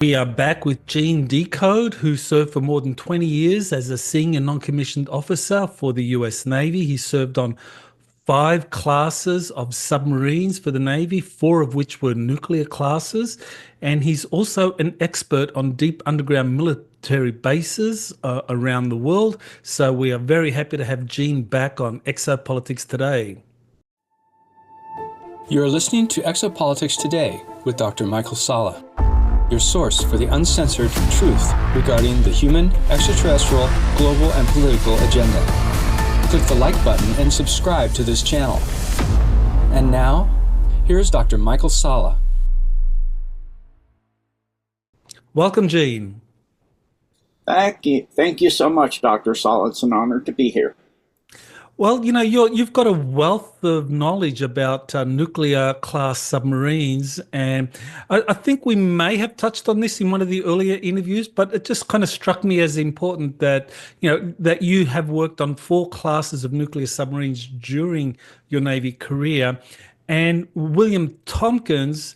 We are back with Gene Decode, who served for more than 20 years as a senior non-commissioned officer for the US Navy. He served on five classes of submarines for the Navy, four of which were nuclear classes. And he's also an expert on deep underground military bases around the world. So we are very happy to have Gene back on Exopolitics today. You are listening to Exopolitics Today with Dr. Michael Salla, your source for the uncensored truth regarding the human, extraterrestrial, global, and political agenda. Click the like button and subscribe to this channel. And now, here's Dr. Michael Salla. Welcome, Gene. Thank you. Thank you so much, Dr. Salla. It's an honor to be here. Well, you've got a wealth of knowledge about nuclear class submarines, and I think we may have touched on this in one of the earlier interviews, but it just kind of struck me as important that that you have worked on four classes of nuclear submarines during your Navy career, and William Tompkins,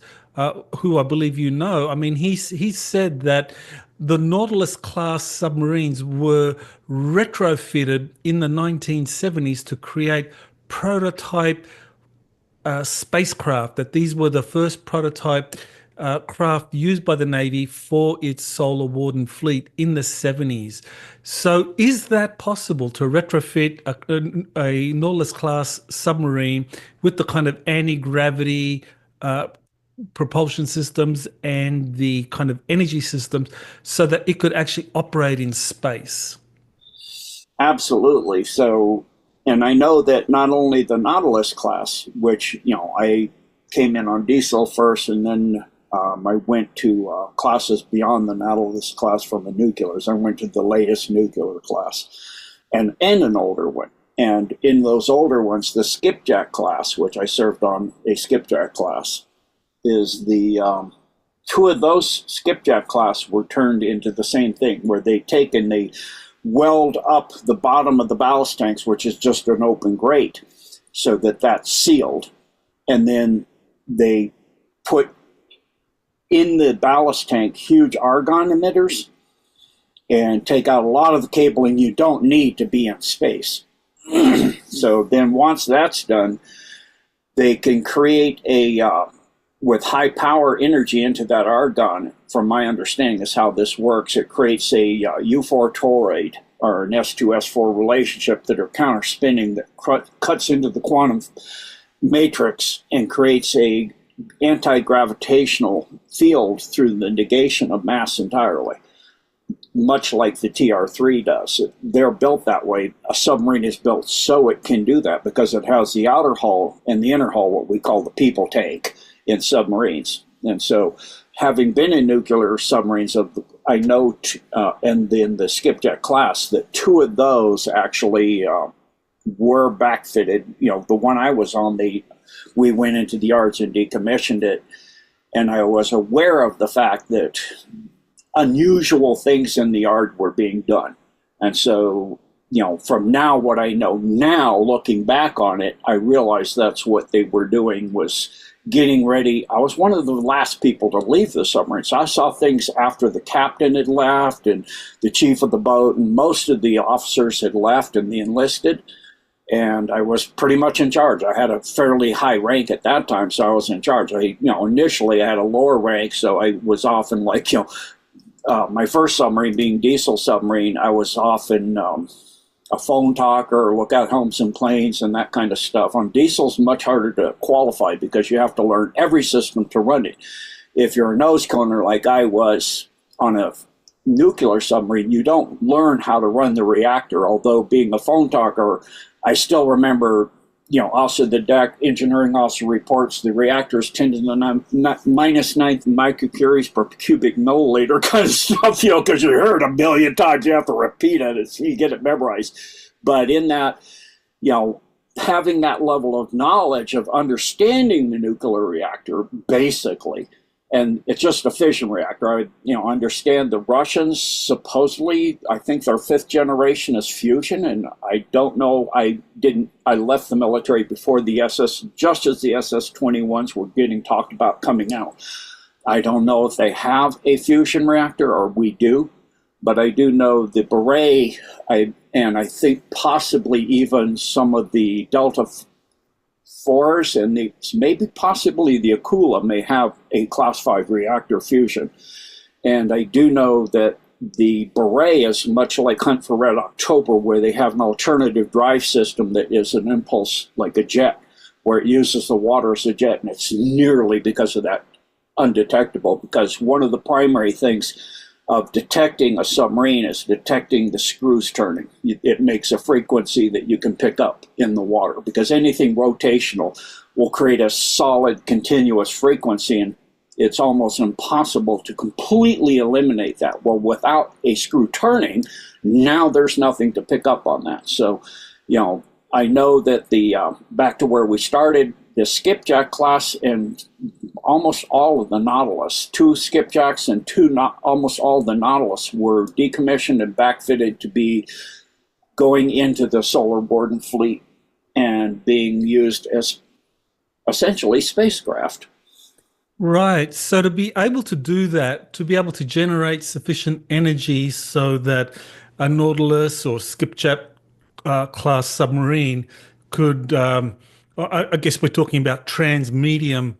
who I believe you know, I mean, he said that the Nautilus class submarines were retrofitted in the 1970s to create prototype spacecraft, that these were the first prototype craft used by the Navy for its Solar Warden fleet in the 70s. So is that possible to retrofit a Nautilus class submarine with the kind of anti-gravity propulsion systems and the kind of energy systems so that it could actually operate in space? Absolutely. So, and I know that not only the Nautilus class, which, I came in on diesel first, and then I went to classes beyond the Nautilus class from the nuclears. I went to the latest nuclear class and an older one. And in those older ones, the skipjack class, which I served on a skipjack class, is the two of those skipjack class were turned into the same thing, where they weld up the bottom of the ballast tanks, which is just an open grate, so that that's sealed. And then they put in the ballast tank huge argon emitters and take out a lot of the cabling you don't need to be in space. So then once that's done, they can create with high power energy into that argon. From my understanding is how this works. It creates a U4 toroid or an S2S4 relationship that are counter spinning that cuts into the quantum matrix and creates a anti-gravitational field through the negation of mass entirely, much like the TR3 does. They're built that way. A submarine is built so it can do that because it has the outer hull and the inner hull, what we call the people tank, in submarines. And so, having been in nuclear submarines, I know, and in the skipjack class, that two of those actually were backfitted. The one I was on, we went into the yards and decommissioned it, and I was aware of the fact that unusual things in the yard were being done. And so, from now, what I know now, looking back on it, I realized that's what they were doing, was getting ready. I was one of the last people to leave the submarine, so I saw things after the captain had left and the chief of the boat, and most of the officers had left and the enlisted, and I was pretty much in charge. I had a fairly high rank at that time, so I was in charge. Initially I had a lower rank, so I was often like, my first submarine being diesel submarine, I was often a phone talker or look out homes and planes and that kind of stuff. On diesel's much harder to qualify because you have to learn every system to run it. If you're a nose coner like I was on a nuclear submarine, you don't learn how to run the reactor. Although being a phone talker, I still remember, also the deck engineering officer reports the reactors 10 to the minus ninth microcuries per cubic milliliter kind of stuff, because you heard a million times, you have to repeat it, so you get it memorized. But in that, having that level of knowledge of understanding the nuclear reactor, basically, and it's just a fission reactor. I, understand the Russians supposedly, I think their fifth generation is fusion, and I don't know. I left the military before the just as the SS-21s were getting talked about coming out. I don't know if they have a fusion reactor, or we do, but I do know the Beret, and I think possibly even some of the Delta Fours and maybe possibly the Akula may have a Class 5 reactor fusion. And I do know that the Beret is much like Hunt for Red October, where they have an alternative drive system that is an impulse like a jet, where it uses the water as a jet, and it's nearly because of that undetectable, because one of the primary things of detecting a submarine is detecting the screws turning. It makes a frequency that you can pick up in the water, because anything rotational will create a solid continuous frequency, and it's almost impossible to completely eliminate that. Well, without a screw turning, now there's nothing to pick up on that. So, I know that back to where we started, the skipjack class and almost all of the Nautilus, 2 skipjacks and almost all of the Nautilus were decommissioned and backfitted to be going into the Solar Borden fleet and being used as essentially spacecraft. Right. So to be able to do that, to be able to generate sufficient energy so that a Nautilus or skipjack class submarine could, I guess we're talking about transmedium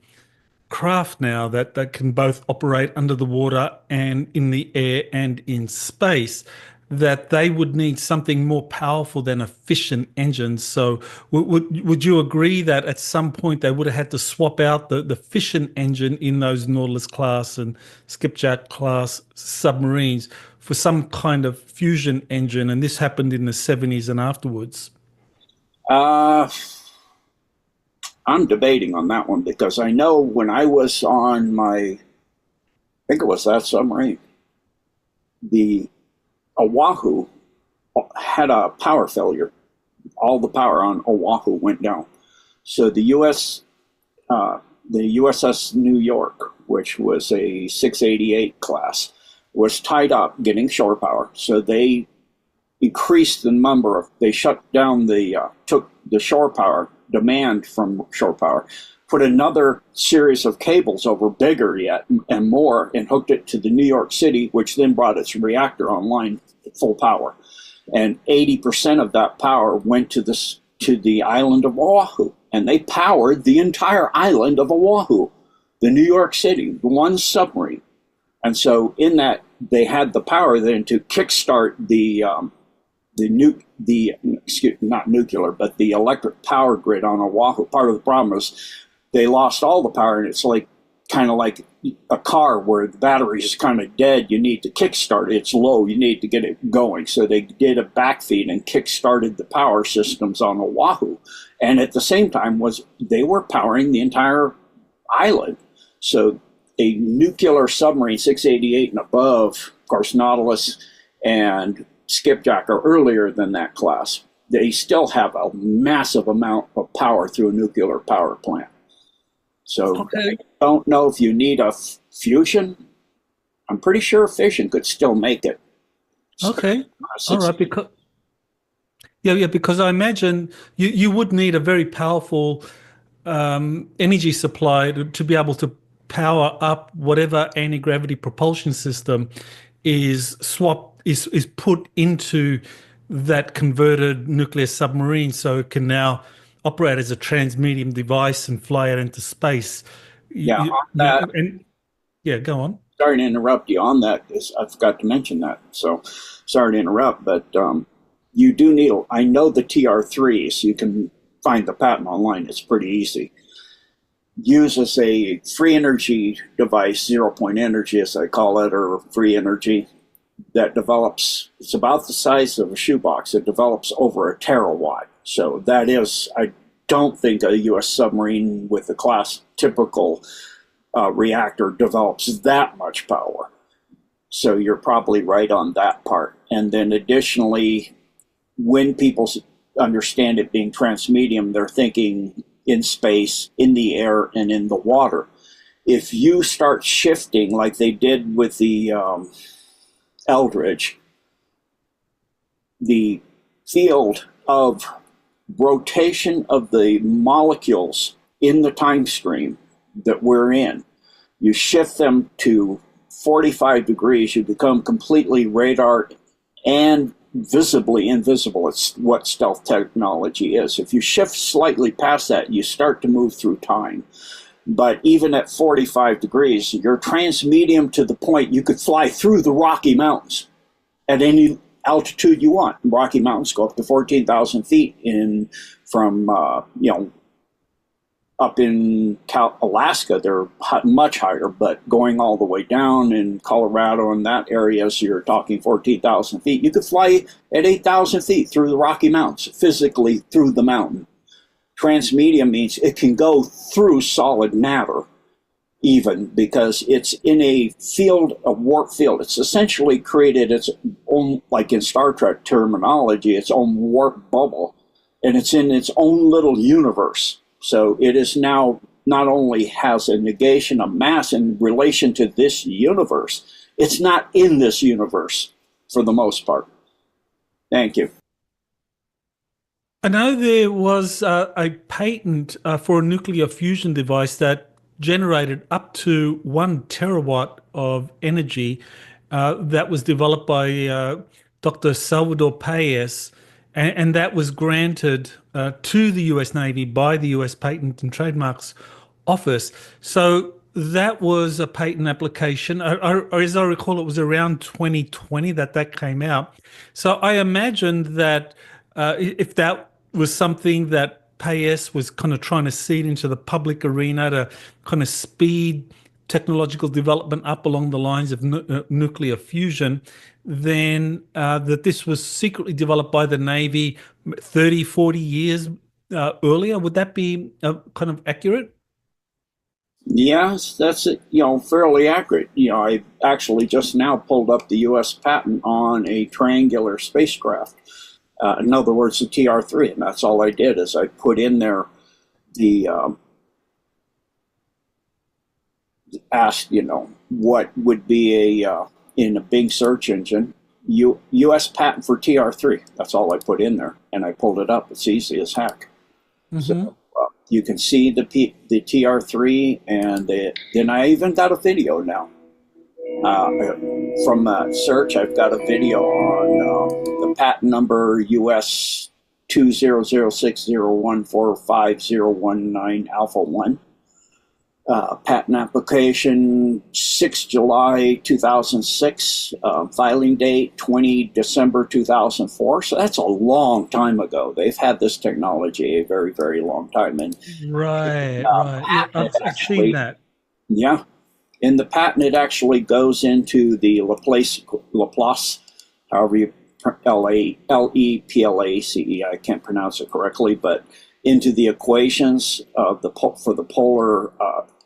craft now that can both operate under the water and in the air and in space, that they would need something more powerful than a fission engine. So would you agree that at some point they would have had to swap out the fission engine in those Nautilus class and skipjack class submarines for some kind of fusion engine, and this happened in the 70s and afterwards? I'm debating on that one, because I know when I was on I think it was that submarine, the Oahu had a power failure. All the power on Oahu went down. So the USS New York, which was a 688 class, was tied up getting shore power. So they increased the number they shut down took the shore power demand from shore power, put another series of cables over, bigger yet and more, and hooked it to the New York City, which then brought its reactor online at full power. And 80% of that power went to the island of Oahu, and they powered the entire island of Oahu, the New York City, one submarine. And so in that, they had the power then to kickstart the electric power grid on Oahu. Part of the problem is they lost all the power, and it's kind of like a car where the battery is kind of dead. You need to kickstart it. It's low. You need to get it going. So they did a backfeed and kickstarted the power systems on Oahu. And at the same time they were powering the entire island. So a nuclear submarine, 688 and above, of course, Nautilus and skipjack are earlier than that class. They still have a massive amount of power through a nuclear power plant. So okay. I don't know if you need a fusion. I'm pretty sure fission could still make it. Okay. All right. Because I imagine you would need a very powerful energy supply to be able to power up whatever anti-gravity propulsion system is put into that converted nuclear submarine, so it can now operate as a transmedium device and fly out into space. Yeah, go on. Sorry to interrupt you on that, because I forgot to mention that. So sorry to interrupt, but you do need, I know the TR3s, you can find the patent online, it's pretty easy. Uses a free energy device, 0-point energy as I call it, or free energy, that develops, it's about the size of a shoebox. It develops over a terawatt. So that is, I don't think a U.S. submarine with the class typical reactor develops that much power. So you're probably right on that part. And then additionally, when people understand it being transmedium, they're thinking in space, in the air, and in the water. If you start shifting like they did with the Eldridge, the field of rotation of the molecules in the time stream that we're in, You shift them to 45 degrees, you become completely radar and visibly invisible. It's what stealth technology is. If you shift slightly past that, you start to move through time. But even at 45 degrees, you're transmedium to the point you could fly through the Rocky Mountains at any altitude you want. Rocky Mountains go up to 14,000 feet from up in Alaska, they're much higher, but going all the way down in Colorado and that area, so you're talking 14,000 feet. You could fly at 8,000 feet through the Rocky Mountains, physically through the mountain. Transmedium means it can go through solid matter, even because it's in a field, a warp field. It's essentially created its own, like in Star Trek terminology, its own warp bubble, and it's in its own little universe. So it is now not only has a negation of mass in relation to this universe, it's not in this universe for the most part. Thank you. I know there was a patent for a nuclear fusion device that generated up to 1 terawatt of energy that was developed by Dr. Salvador Pais, and that was granted to the US Navy by the US Patent and Trademarks Office. So that was a patent application. Or as I recall, it was around 2020 that came out. So I imagine that if that was something that Pais was kind of trying to seed into the public arena to kind of speed technological development up along the lines of nuclear fusion, then that this was secretly developed by the Navy 30, 40 years earlier. Would that be kind of accurate? Yes, that's fairly accurate. I actually just now pulled up the U.S. patent on a triangular spacecraft. In other words, the TR-3, and that's all I did is I put in there the asked, what would be in a big search engine, U.S. patent for TR-3. That's all I put in there, and I pulled it up. It's easy as heck. Mm-hmm. So you can see the TR-3, and then I even got a video now. From that search, I've got a video on the patent number US 20060145019 Alpha 1. Patent application 6 July 2006, filing date 20 December 2004. So that's a long time ago. They've had this technology a very, very long time. And right. Yeah, I've seen that. Yeah. In the patent, it actually goes into the Laplace, however you Leplace, I can't pronounce it correctly, but into the equations of for the polar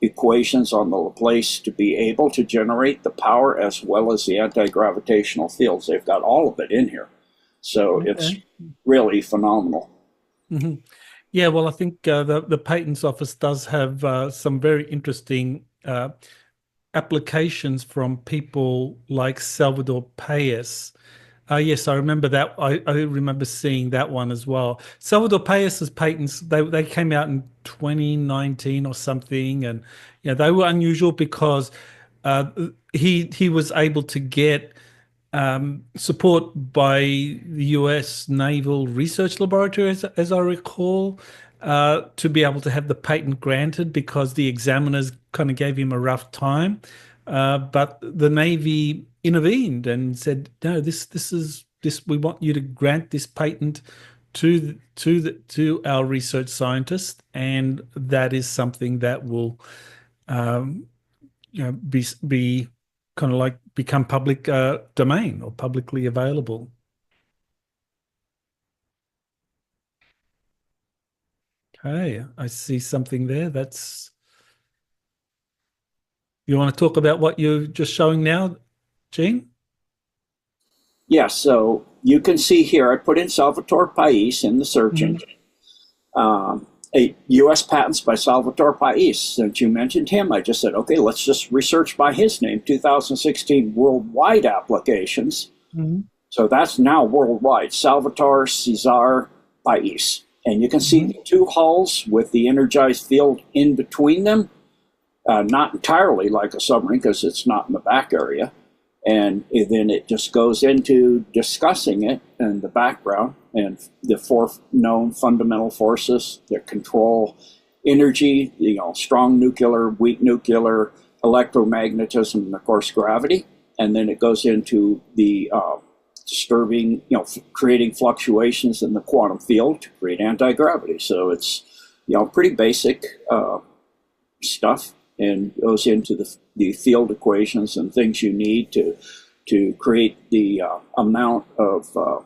equations on the Laplace to be able to generate the power as well as the anti-gravitational fields. They've got all of it in here. So it's really phenomenal. Mm-hmm. Yeah, well, I think the Patents Office does have some very interesting applications from people like Salvador Pais. Yes, I remember that. I remember seeing that one as well. Salvador Pais's patents, they came out in 2019 or something, and they were unusual because he was able to get support by the U.S. Naval Research Laboratory, as I recall, to be able to have the patent granted because the examiners kind of gave him a rough time. But the Navy intervened and said, no, this we want you to grant this patent to our research scientists, and that is something that will be kind of like become public domain or publicly available. Okay, I see something there. You want to talk about what you're just showing now, Gene? Yeah, so you can see here, I put in Salvatore Pais in the search engine. A U.S. patents by Salvatore Pais. Since you mentioned him, I just said, okay, let's just research by his name, 2016 worldwide applications. Mm-hmm. So that's now worldwide, Salvatore Cesar Pais. And you can see the two hulls with the energized field in between them. Not entirely like a submarine because it's not in the back area. And then it just goes into discussing it and the background and the four known fundamental forces that control energy, strong nuclear, weak nuclear, electromagnetism, and of course gravity. And then it goes into the disturbing, creating fluctuations in the quantum field to create anti-gravity. So it's, pretty basic stuff, and goes into the field equations and things you need to create the amount of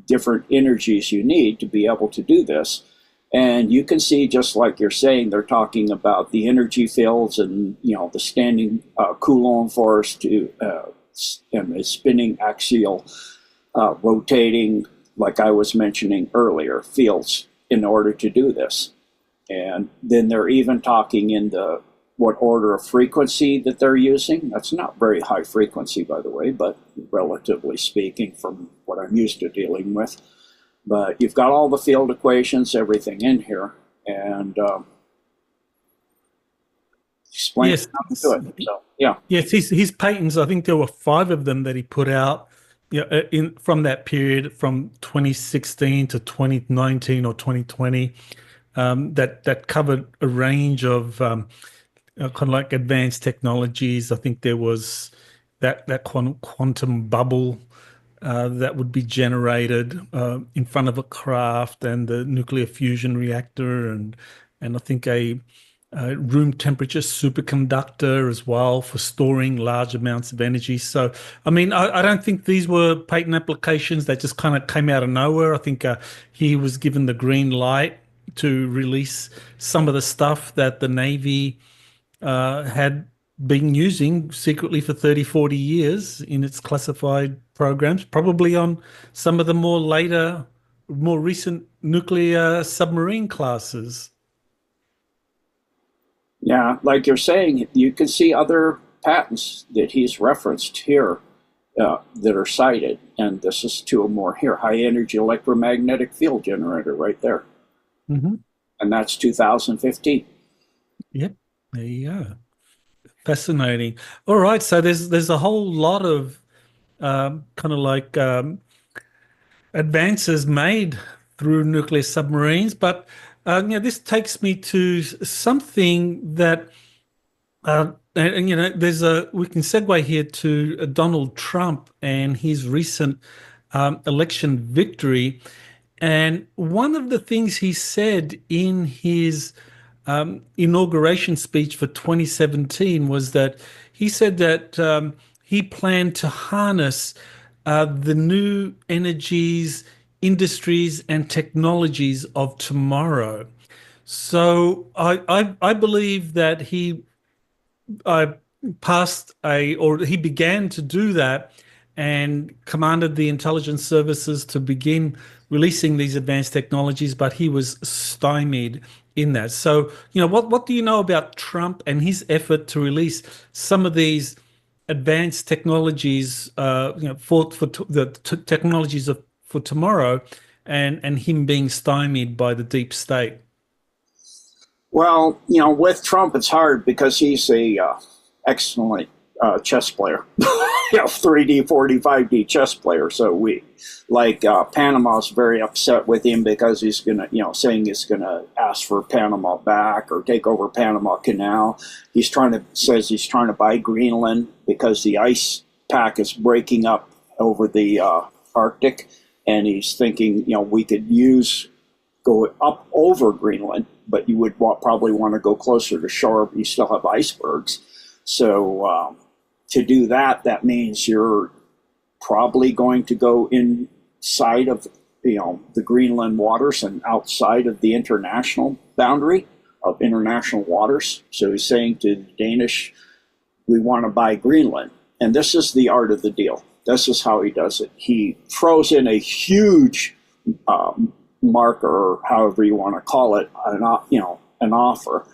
different energies you need to be able to do this. And you can see, just like you're saying, they're talking about the energy fields and the standing Coulomb force and the spinning axial rotating, like I was mentioning earlier, fields in order to do this. And then they're even talking in what order of frequency that they're using. That's not very high frequency, by the way, but relatively speaking from what I'm used to dealing with. But you've got all the field equations, everything in here, and explain how to do it. So, yeah. Yes, his patents, I think there were 5 of them that he put out from that period, from 2016 to 2019 or 2020, that covered a range of kind of like advanced technologies. I think there was that quantum bubble that would be generated in front of a craft, and the nuclear fusion reactor, and I think a room temperature superconductor as well for storing large amounts of energy. So, I mean, I don't think these were patent applications that just kind of came out of nowhere. I think he was given the green light to release some of the stuff that the Navy had been using secretly for 30, 40 years in its classified programs, probably on some of the more recent nuclear submarine classes. Yeah, like you're saying, you can see other patents that he's referenced here that are cited, and this is 2 or more here. High energy electromagnetic field generator right there. Mm-hmm. And that's 2015. Yep, there you go. Fascinating. All right, so there's a whole lot of kind of like advances made through nuclear submarines, but this takes me to something that, and we can segue here to Donald Trump and his recent election victory. And one of the things he said in his inauguration speech for 2017 was that he said that he planned to harness the new energies, industries, and technologies of tomorrow. So I believe that he he began to do that and commanded the intelligence services to begin releasing these advanced technologies, but he was stymied in that. So, what do you know about Trump and his effort to release some of these advanced technologies, for the technologies for tomorrow, and him being stymied by the deep state? Well, with Trump, it's hard because he's a excellent chess player, 3D, 4D, 5D chess player. So Panama's very upset with him because he's gonna, saying he's gonna ask for Panama back or take over Panama Canal. Says he's trying to buy Greenland because the ice pack is breaking up over the Arctic, and he's thinking, we could go up over Greenland, but you would probably want to go closer to shore. You still have icebergs. So to do that, that means you're probably going to go inside of the Greenland waters and outside of the international boundary of international waters. So he's saying to the Danish, we want to buy Greenland. And this is the art of the deal. This is how he does it. He throws in a huge marker, or however you want to call it, an offer.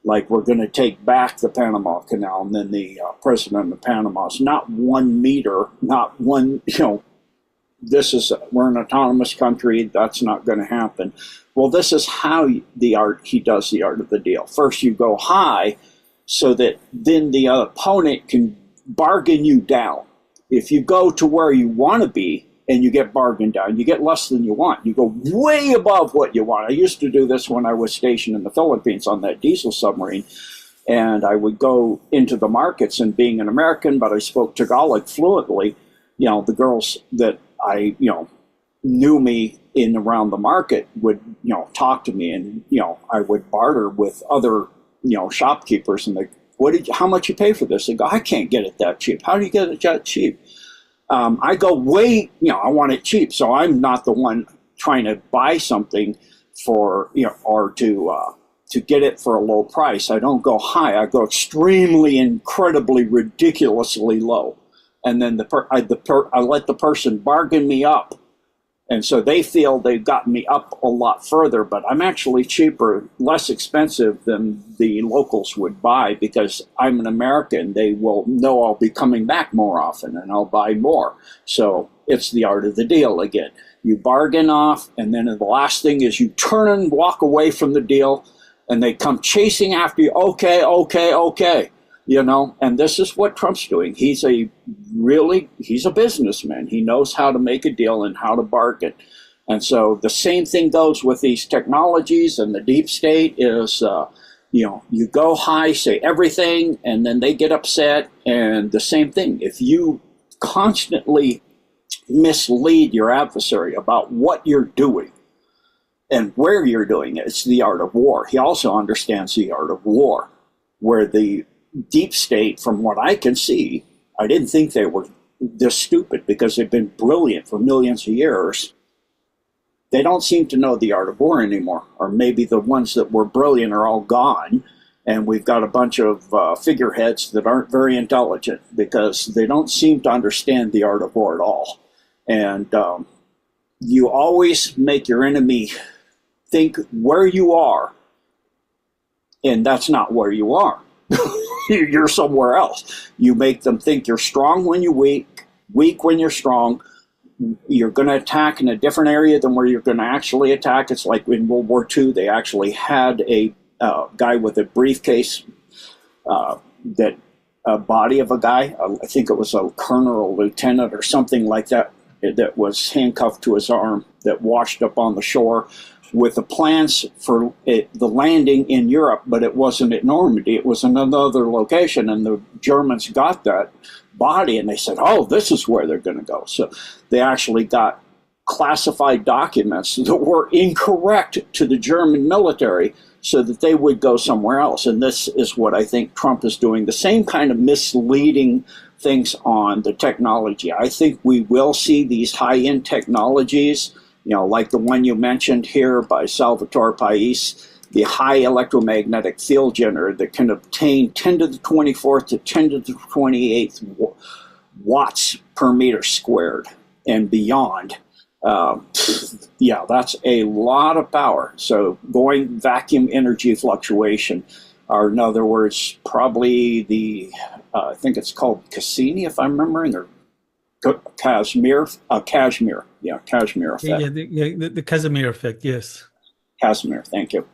Like, we're going to take back the Panama Canal, and then the president of Panama is not 1 meter, not one, we're an autonomous country, that's not going to happen. Well, this is how he does the art of the deal. First, you go high, so that then the opponent can bargain you down. If you go to where you want to be and you get bargained down, you get less than you want. You go way above what you want. I used to do this when I was stationed in the Philippines on that diesel submarine. And I would go into the markets, and being an American, but I spoke Tagalog fluently, the girls that I, knew me in around the market would, talk to me, and, I would barter with other, shopkeepers, and how much you pay for this? They go, I can't get it that cheap. How do you get it that cheap? I go way, I want it cheap. So I'm not the one trying to buy something for, or to get it for a low price. I don't go high. I go extremely, incredibly, ridiculously low. And then I let the person bargain me up. And so they feel they've gotten me up a lot further, but I'm actually cheaper, less expensive than the locals would buy, because I'm an American. They will know I'll be coming back more often and I'll buy more. So it's the art of the deal again. You bargain off, and then the last thing is you turn and walk away from the deal, and they come chasing after you. Okay. And this is what Trump's doing. He's a businessman. He knows how to make a deal and how to bargain. And so the same thing goes with these technologies and the deep state is, you go high, say everything, and then they get upset. And the same thing, if you constantly mislead your adversary about what you're doing and where you're doing it, it's the art of war. He also understands the art of war, where the deep state, from what I can see, I didn't think they were this stupid, because they've been brilliant for millions of years. They don't seem to know the art of war anymore, or maybe the ones that were brilliant are all gone, and we've got a bunch of figureheads that aren't very intelligent, because they don't seem to understand the art of war at all. And you always make your enemy think where you are, and that's not where you are. You're somewhere else. You make them think you're strong when you're weak when you're strong. You're going to attack in a different area than where you're going to actually attack. It's like in World War II, they actually had a guy with a briefcase, a body of a guy, I think it was a colonel or lieutenant or something like that, that was handcuffed to his arm, that washed up on the shore with the plans for the landing in Europe, but it wasn't at Normandy. It was in another location, and the Germans got that body, and they said, oh, this is where they're going to go. So they actually got classified documents that were incorrect to the German military so that they would go somewhere else. And this is what I think Trump is doing, the same kind of misleading things on the technology. I think we will see these high-end technologies, like the one you mentioned here by Salvatore Pais, the high electromagnetic field generator that can obtain 10 to the 24th to 10 to the 28th watts per meter squared and beyond. That's a lot of power. So going vacuum energy fluctuation, or in other words, probably the, I think it's called Cassini, if I'm remembering, or Casimir effect. The Casimir effect, yes. Casimir, thank you.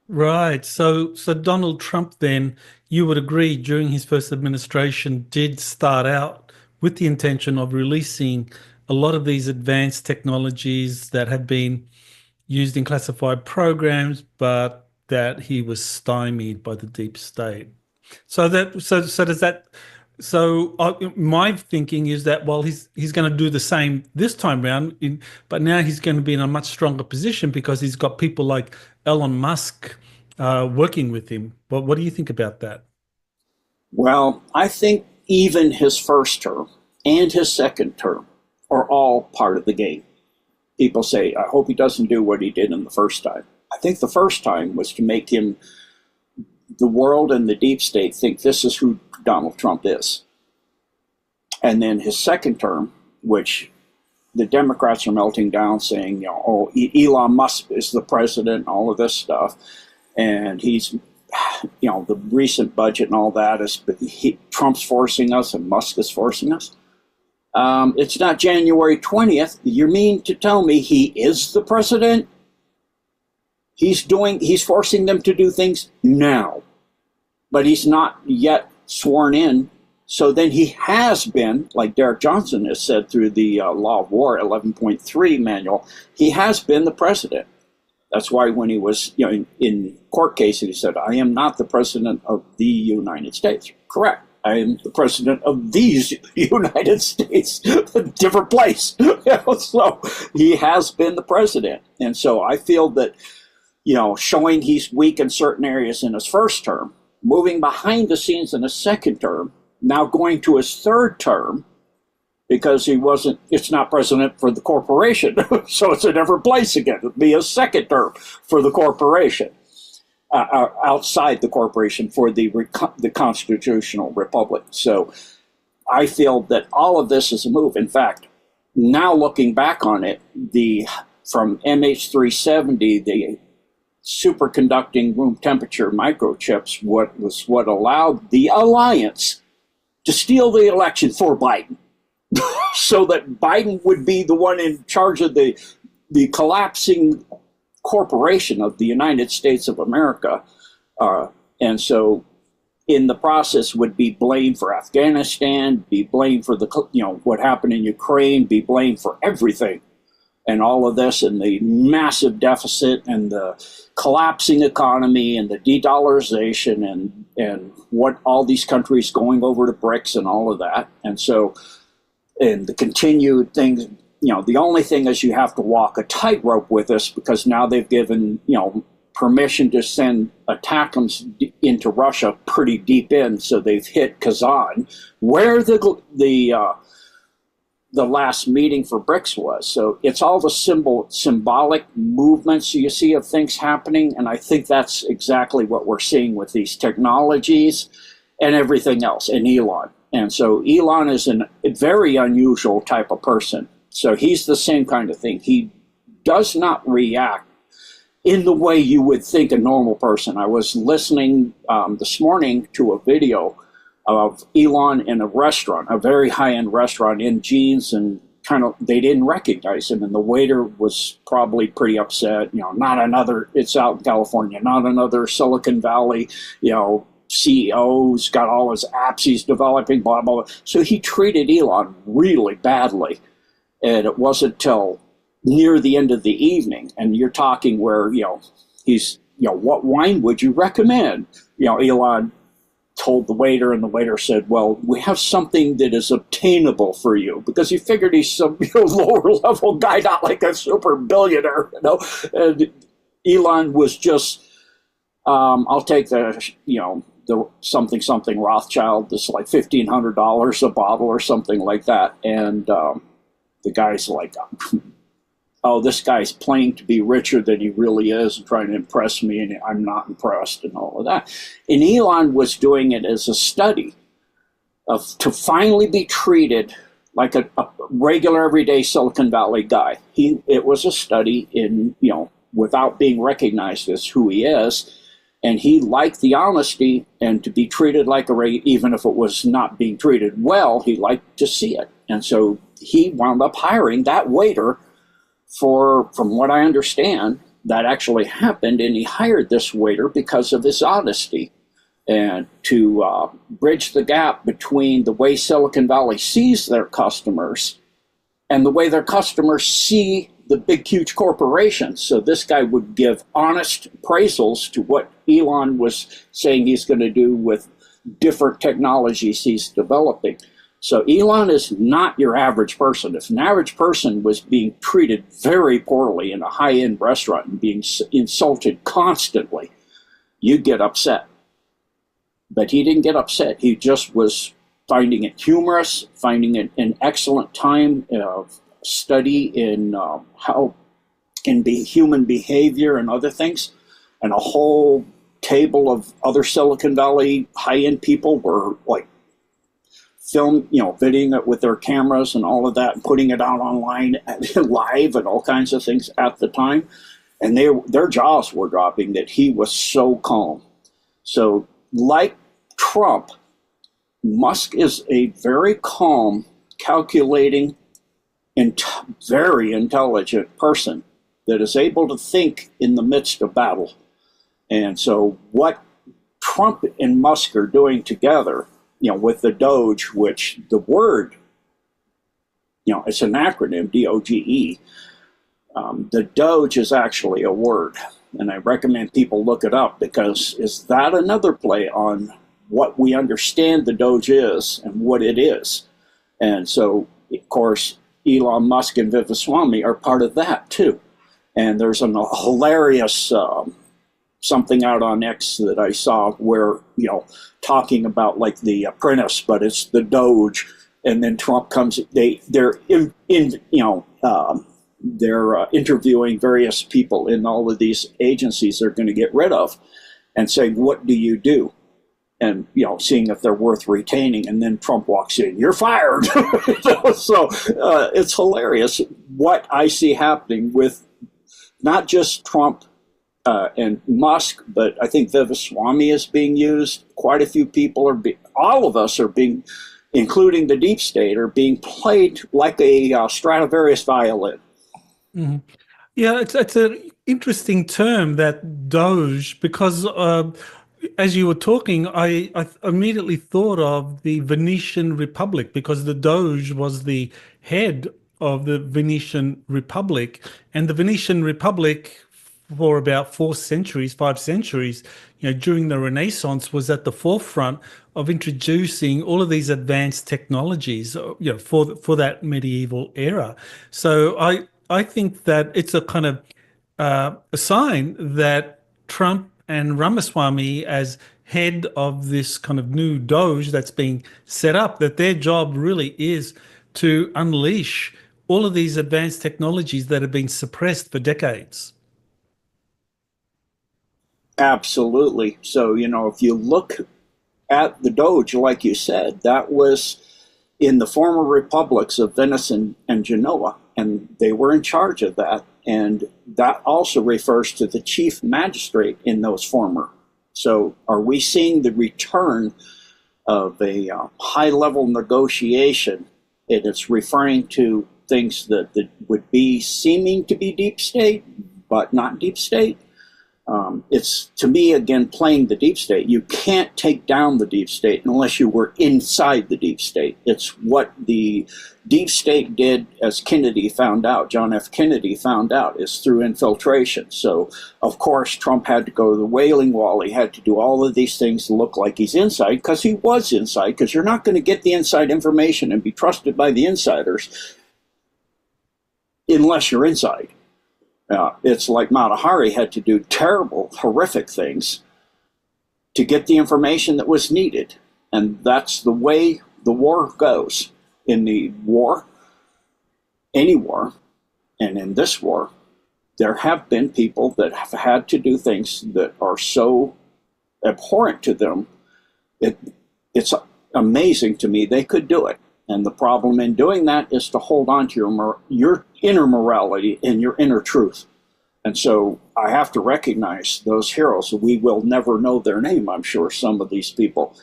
Right. So Donald Trump, then, you would agree, during his first administration, did start out with the intention of releasing a lot of these advanced technologies that had been used in classified programs, but that he was stymied by the deep state. My thinking is that, well, he's going to do the same this time round, but now he's going to be in a much stronger position because he's got people like Elon Musk working with him. But what do you think about that? Well, I think even his first term and his second term are all part of the game. People say, I hope he doesn't do what he did in the first time. I think the first time was to make the world and the deep state think this is who Donald Trump is. And then his second term, which the Democrats are melting down saying, Elon Musk is the president, all of this stuff. And he's, the recent budget and all that is, Trump's forcing us and Musk is forcing us. It's not January 20th. You mean to tell me he is the president? He's forcing them to do things now. but he's not yet sworn in. So then he has been, like Derek Johnson has said through the Law of War 11.3 manual, he has been the president. That's why when he was in court cases, he said, I am not the president of the United States. Correct. I am the president of these United States, a different place. So he has been the president. And so I feel that, showing he's weak in certain areas in his first term, moving behind the scenes in his second term, now going to his third term, because it's not president for the corporation. So it's a different place again. It'll be a second term for the corporation. Outside the corporation for the constitutional republic. So I feel that all of this is a move. In fact, now looking back on it, from MH370, the superconducting room temperature microchips, what allowed the alliance to steal the election for Biden, so that Biden would be the one in charge of the collapsing corporation of the United States of America, and so in the process would be blamed for Afghanistan, be blamed for what happened in Ukraine, be blamed for everything, and all of this, and the massive deficit, and the collapsing economy, and the de-dollarization, and what all these countries going over to BRICS and all of that, and the continued things. The only thing is you have to walk a tightrope with this, because now they've given, permission to send ATACMS into Russia pretty deep in. So they've hit Kazan, where the last meeting for BRICS was. So it's all the symbolic movements you see of things happening. And I think that's exactly what we're seeing with these technologies and everything else, and Elon. And so Elon is a very unusual type of person. So he's the same kind of thing. He does not react in the way you would think a normal person. I was listening this morning to a video of Elon in a restaurant, a very high-end restaurant, in jeans, and they didn't recognize him. And the waiter was probably pretty upset. It's out in California, not another Silicon Valley, CEO's got all his apps he's developing, blah, blah, blah. So he treated Elon really badly. And it wasn't till near the end of the evening, and you're talking where, he's, what wine would you recommend? Elon told the waiter, and the waiter said, well, we have something that is obtainable for you, because he figured he's some lower level guy, not like a super billionaire, And Elon was just, I'll take the something Rothschild, this like $1,500 a bottle or something like that, and the guy's like, oh, this guy's playing to be richer than he really is and trying to impress me, and I'm not impressed, and all of that. And Elon was doing it as a study to finally be treated like a regular, everyday Silicon Valley guy. It was a study in, without being recognized as who he is. And he liked the honesty, and to be treated like even if it was not being treated well, he liked to see it. And so he wound up hiring that waiter from what I understand, that actually happened. And he hired this waiter because of his honesty, and to bridge the gap between the way Silicon Valley sees their customers and the way their customers see the big, huge corporations. So this guy would give honest appraisals to what Elon was saying he's going to do with different technologies he's developing. So Elon is not your average person. If an average person was being treated very poorly in a high-end restaurant and being insulted constantly, you'd get upset. But he didn't get upset. He just was finding it humorous, finding it an excellent time of study in how human behavior and other things. And a whole table of other Silicon Valley high-end people were like videoing it with their cameras and all of that, and putting it out online live and all kinds of things at the time. And their jaws were dropping that he was so calm. So like Trump, Musk is a very calm, calculating, and very intelligent person that is able to think in the midst of battle. And so what Trump and Musk are doing together, with the DOGE, which the word, it's an acronym, DOGE. The DOGE is actually a word, and I recommend people look it up, because is that another play on what we understand the DOGE is and what it is? And so, of course, Elon Musk and Vivaswamy are part of that too. And there's a hilarious something out on X that I saw where, talking about like The Apprentice, but it's the DOGE, and then Trump comes. They're interviewing various people in all of these agencies they're going to get rid of, and saying, "What do you do?" And seeing if they're worth retaining. And then Trump walks in, "You're fired." So it's hilarious what I see happening with not just Trump and Musk, but I think Vivaswamy is being used. Quite a few people all of us are being, including the deep state, are being played like a Stradivarius violin. Mm-hmm. Yeah, it's an interesting term, that DOGE, because as you were talking, I immediately thought of the Venetian Republic, because the Doge was the head of the Venetian Republic, and the Venetian Republic for about 5 centuries, during the Renaissance, was at the forefront of introducing all of these advanced technologies, for that medieval era. So I think that it's a kind of a sign that Trump and Ramaswamy, as head of this kind of new DOGE that's being set up, that their job really is to unleash all of these advanced technologies that have been suppressed for decades. Absolutely. So, if you look at the DOGE, like you said, that was in the former republics of Venice and Genoa, and they were in charge of that. And that also refers to the chief magistrate in those former. So are we seeing the return of a high-level negotiation? And it's referring to things that would be seeming to be deep state, but not deep state. It's, to me, again, playing the deep state. You can't take down the deep state unless you were inside the deep state. It's what the deep state did, as Kennedy found out, John F. Kennedy found out, is through infiltration. So, of course, Trump had to go to the Wailing Wall. He had to do all of these things to look like he's inside, because he was inside, because you're not going to get the inside information and be trusted by the insiders unless you're inside. It's like Mata Hari had to do terrible, horrific things to get the information that was needed. And that's the way the war goes. In the war, any war, and in this war, there have been people that have had to do things that are so abhorrent to them. It's amazing to me they could do it. And the problem in doing that is to hold on to your inner morality and your inner truth. And so I have to recognize those heroes. We will never know their name, I'm sure, some of these people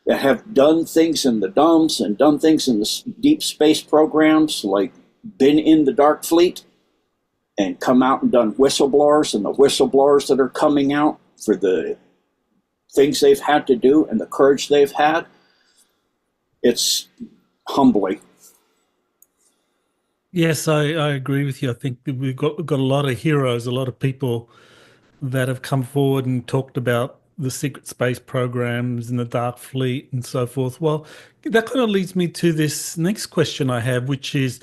that have done things in the DOMS and done things in the deep space programs, like been in the Dark Fleet and come out and done whistleblowers, and the whistleblowers that are coming out for the things they've had to do and the courage they've had. It's humbling. Yes, I agree with you. I think that we've got a lot of heroes, a lot of people that have come forward and talked about the secret space programs and the Dark Fleet and so forth. Well, that kind of leads me to this next question I have, which is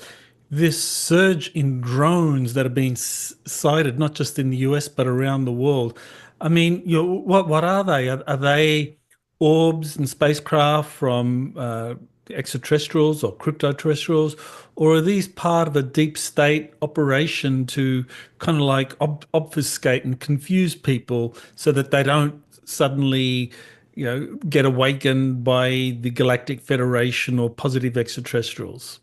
this surge in drones that are being sighted, not just in the US, but around the world. I mean, what are they? Are they orbs and spacecraft from extraterrestrials or cryptoterrestrials, or are these part of a deep state operation to kind of like obfuscate and confuse people so that they don't suddenly, get awakened by the Galactic Federation or positive extraterrestrials?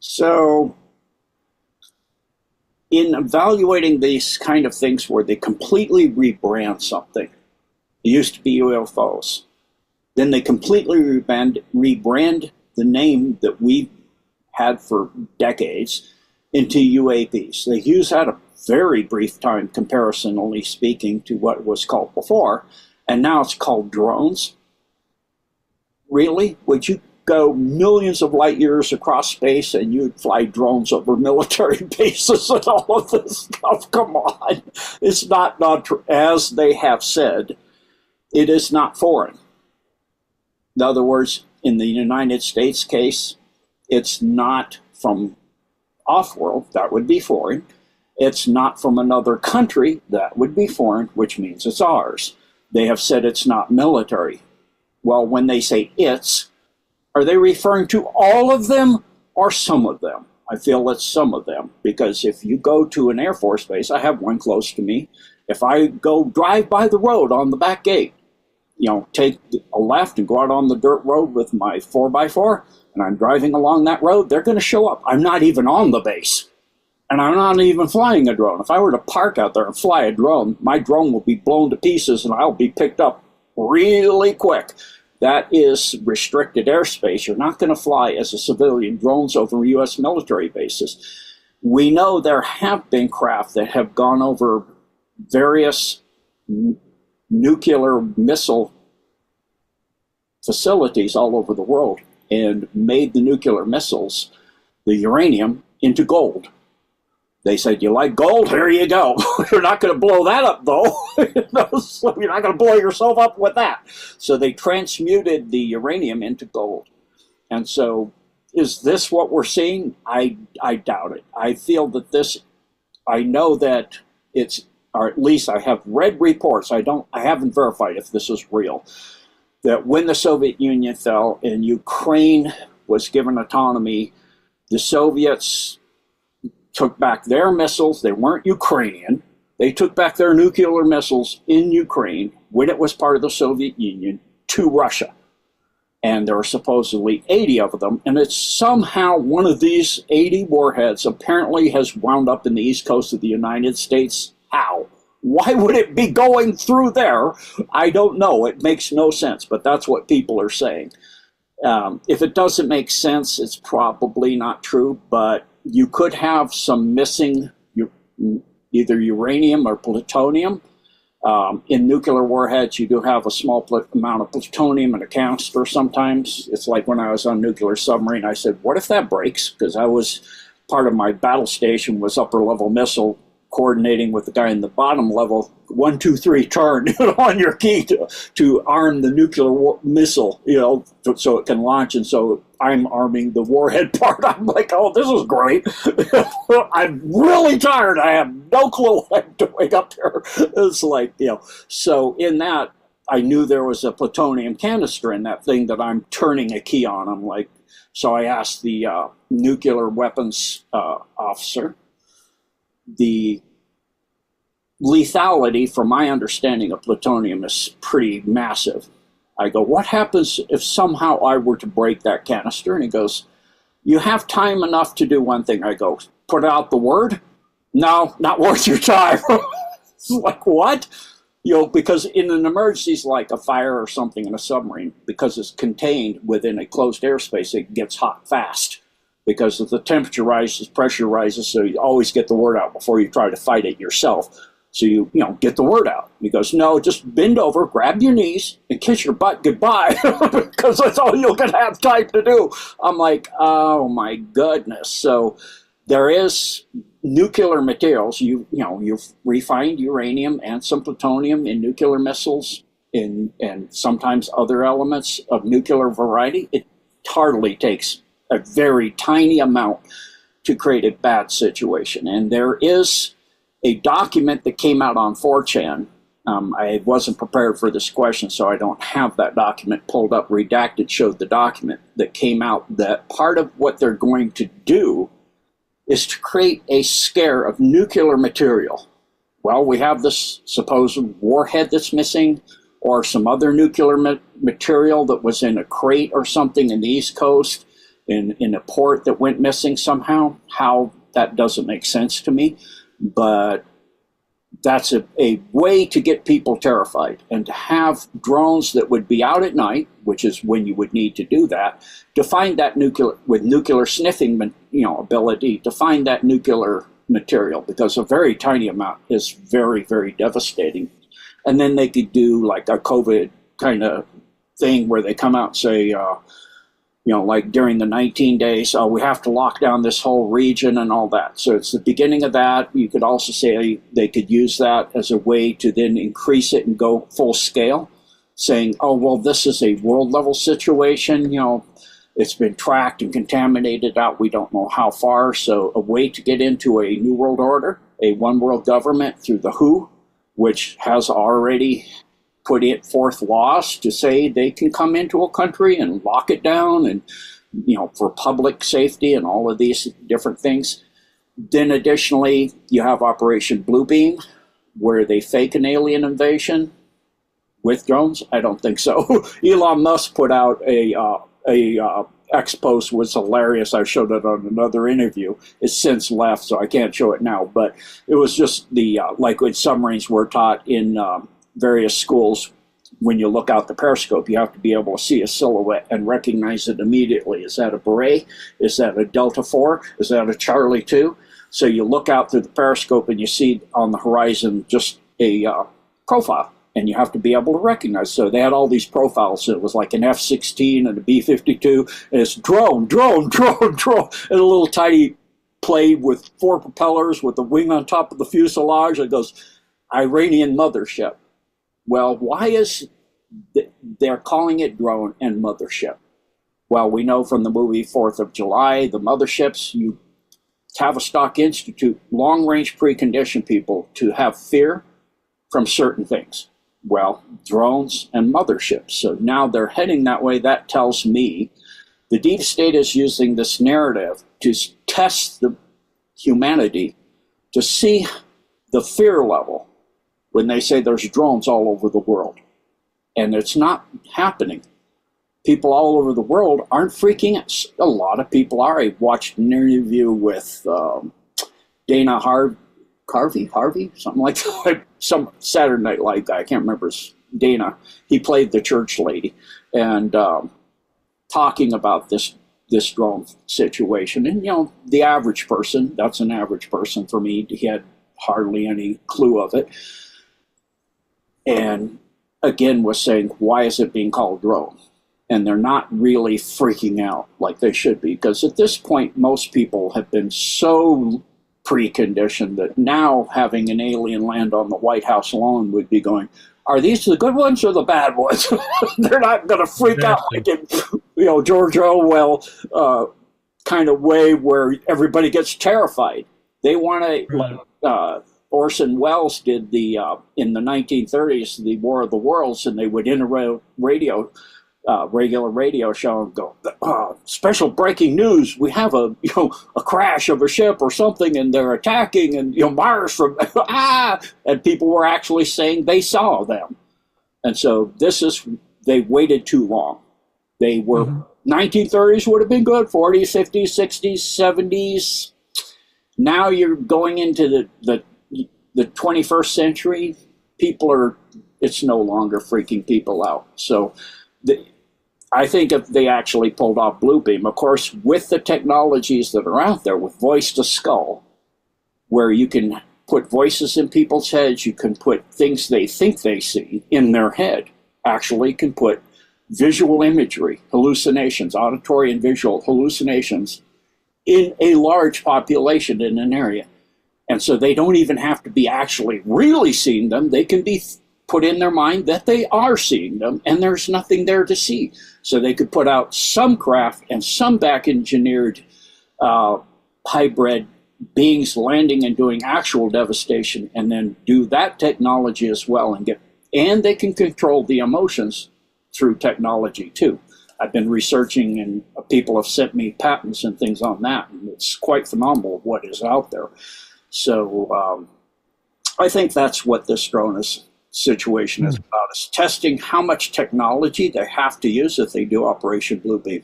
So, in evaluating these kind of things where they completely rebrand something, it used to be UFOs. Then they completely rebrand the name that we've had for decades into UAVs. They use that a very brief time comparatively speaking to what was called before, and now it's called drones. Really? Would you go millions of light years across space and you'd fly drones over military bases and all of this stuff? Come on. It's not as they have said, it is not foreign. In other words, in the United States case, it's not from off-world, that would be foreign. It's not from another country, that would be foreign, which means it's ours. They have said it's not military. Well, when they say it's, are they referring to all of them or some of them? I feel it's some of them, because if you go to an Air Force base, I have one close to me, if I go drive by the road on the back gate, take a left and go out on the dirt road with my 4x4, and I'm driving along that road, they're going to show up. I'm not even on the base, and I'm not even flying a drone. If I were to park out there and fly a drone, my drone will be blown to pieces and I'll be picked up really quick. That is restricted airspace. You're not going to fly as a civilian drones over U.S. military bases. We know there have been craft that have gone over various nuclear missile facilities all over the world and made the nuclear missiles, the uranium, into gold. They said, you like gold? Here you go. You're not going to blow that up, though. So you're not going to blow yourself up with that. So they transmuted the uranium into gold. And so is this what we're seeing? I doubt it. I feel that I know that it's, or at least I have read reports, I haven't verified if this is real, that when the Soviet Union fell and Ukraine was given autonomy, the Soviets took back their missiles. They weren't Ukrainian. They took back their nuclear missiles in Ukraine when it was part of the Soviet Union to Russia. And there are supposedly 80 of them. And it's somehow one of these 80 warheads apparently has wound up in the east coast of the United States. How? Why would it be going through there? I don't know. It makes no sense, but that's what people are saying. If it doesn't make sense, it's probably not true, but you could have some missing either uranium or plutonium. In nuclear warheads, you do have a small amount of plutonium in a canister sometimes. It's like when I was on a nuclear submarine, I said, what if that breaks? Because I was, part of my battle station was upper level missile coordinating with the guy in the bottom level, 1, 2, 3, turn on your key to arm the nuclear missile, so it can launch. And so I'm arming the warhead part. I'm like, oh, this is great. I'm really tired. I have no clue what I'm doing up there. It's like, so in that, I knew there was a plutonium canister in that thing that I'm turning a key on. I'm like, so I asked the nuclear weapons officer, the lethality, from my understanding of plutonium, is pretty massive. I go, what happens if somehow I were to break that canister? And he goes, you have time enough to do one thing. I go, put out the word? No, not worth your time. It's like, what? Because in an emergency like a fire or something in a submarine, because it's contained within a closed airspace, it gets hot fast. Because if the temperature rises, pressure rises, so you always get the word out before you try to fight it yourself. So you get the word out. He goes, no, just bend over, grab your knees, and kiss your butt goodbye, because that's all you're going to have time to do. I'm like, oh my goodness. So there is nuclear materials. You've refined uranium and some plutonium in nuclear missiles and sometimes other elements of nuclear variety. It hardly takes a very tiny amount to create a bad situation. And there is a document that came out on 4chan. I wasn't prepared for this question, so I don't have that document pulled up. Redacted showed the document that came out, that part of what they're going to do is to create a scare of nuclear material. Well, we have this supposed warhead that's missing, or some other nuclear material that was in a crate or something in the East Coast, in a port that went missing somehow. How, that doesn't make sense to me. But that's a way to get people terrified, and to have drones that would be out at night, which is when you would need to do that, to find that nuclear sniffing, ability to find that nuclear material, because a very tiny amount is very, very devastating. And then they could do like a COVID kind of thing where they come out and say, like during the 19 days, we have to lock down this whole region and all that. So it's the beginning of that. You could also say they could use that as a way to then increase it and go full scale, saying, oh, well, this is a world level situation. It's been tracked and contaminated out. We don't know how far. So a way to get into a new world order, a one world government through the WHO, which has already put it forth laws to say they can come into a country and lock it down, and for public safety and all of these different things. Then additionally, you have Operation Bluebeam, where they fake an alien invasion with drones. I don't think so. Elon Musk put out a X post, was hilarious. I showed it on another interview. It's since left, so I can't show it now. But it was just like when submarines were taught in various schools. When you look out the periscope, you have to be able to see a silhouette and recognize it immediately. Is that a Beret? Is that a Delta IV? Is that a Charlie II? So you look out through the periscope and you see on the horizon just a profile, and you have to be able to recognize. So they had all these profiles. So it was like an F-16 and a B-52, and it's drone, and a little tiny plane with 4 propellers with a wing on top of the fuselage. It goes, Iranian mothership. Well, why is they're calling it drone and mothership? Well, we know from the movie 4th of July, the motherships, you Tavistock Institute, long-range precondition people to have fear from certain things. Well, drones and motherships. So now they're heading that way. That tells me the deep state is using this narrative to test the humanity, to see the fear level when they say there's drones all over the world. And it's not happening. People all over the world aren't freaking out. A lot of people are. I watched an interview with Dana Harvey, something like that. Some Saturday Night Live guy, I can't remember his Dana. He played the church lady, and talking about this drone situation. And the average person, that's an average person for me, he had hardly any clue of it. And again was saying, why is it being called drone? And they're not really freaking out like they should be, because at this point most people have been so preconditioned that now having an alien land on the White House lawn would be going, are these the good ones or the bad ones? They're not going to freak out like in George Orwell kind of way where everybody gets terrified. They want to Orson Welles did in the 1930s, the War of the Worlds, and they would interrupt regular radio show and go, special breaking news, we have a crash of a ship or something, and they're attacking, and Mars from and people were actually saying they saw them. And so they waited too long. They were 1930s would have been good, 40s, 50s, 60s, 70s. Now you're going into the 21st century. It's no longer freaking people out. So I think if they actually pulled off Bluebeam, of course, with the technologies that are out there, with voice to skull, where you can put voices in people's heads, you can put things they think they see in their head, actually can put visual imagery, hallucinations, auditory and visual hallucinations in a large population in an area. And so they don't even have to be actually really seeing them. They can be put in their mind that they are seeing them, and there's nothing there to see. So they could put out some craft and some back-engineered hybrid beings landing and doing actual devastation, and then do that technology as well, and they can control the emotions through technology too. I've been researching, and people have sent me patents and things on that, and it's quite phenomenal what is out there. So I think that's what this drone situation is about, is testing how much technology they have to use if they do Operation Bluebeam.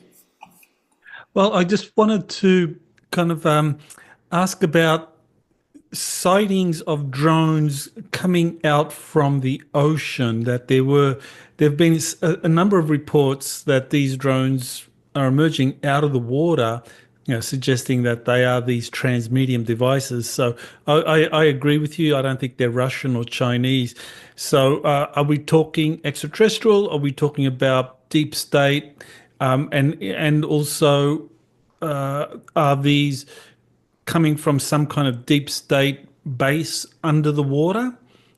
Well, I just wanted to kind of ask about sightings of drones coming out from the ocean, that there've been a number of reports that these drones are emerging out of the water, suggesting that they are these transmedium devices. So I agree with you. I don't think they're Russian or Chinese. So are we talking extraterrestrial? Are we talking about deep state? And also, are these coming from some kind of deep state base under the water?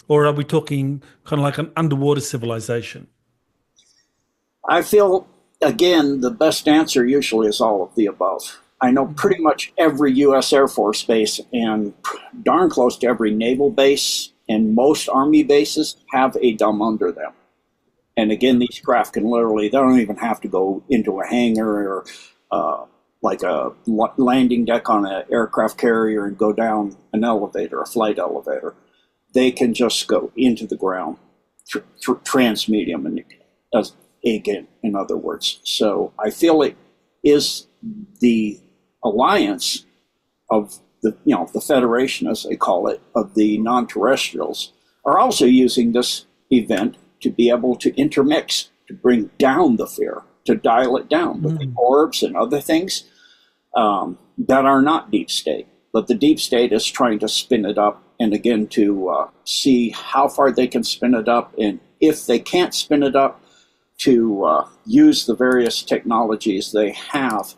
Or are we talking kind of like an underwater civilization? I feel, again, the best answer usually is all of the above. I know pretty much every U.S. Air Force base and darn close to every naval base and most Army bases have a dumb under them. And again, these craft can literally, they don't even have to go into a hangar or like a landing deck on an aircraft carrier and go down an elevator, a flight elevator. They can just go into the ground through transmedium, and again, in other words. So I feel it is the alliance of the Federation, as they call it, of the non-terrestrials, are also using this event to be able to intermix, to bring down the fear, to dial it down with the orbs and other things that are not deep state. But the deep state is trying to spin it up, and again, to see how far they can spin it up, and if they can't spin it up, to use the various technologies they have,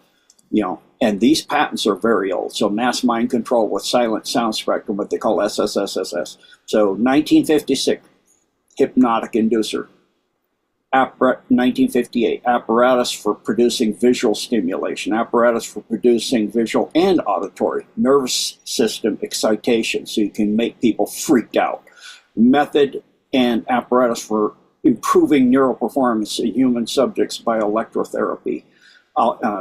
and these patents are very old. So mass mind control with silent sound spectrum, what they call SSSSS. So 1956, hypnotic inducer. 1958, apparatus for producing visual stimulation, apparatus for producing visual and auditory, nervous system excitation, so you can make people freaked out. Method and apparatus for improving neural performance in human subjects by electrotherapy,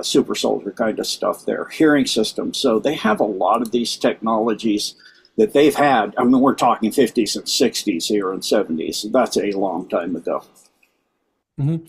super soldier kind of stuff there. Hearing systems. So they have a lot of these technologies that they've had. I mean, we're talking 50s and 60s here and 70s. That's a long time ago. Mm-hmm.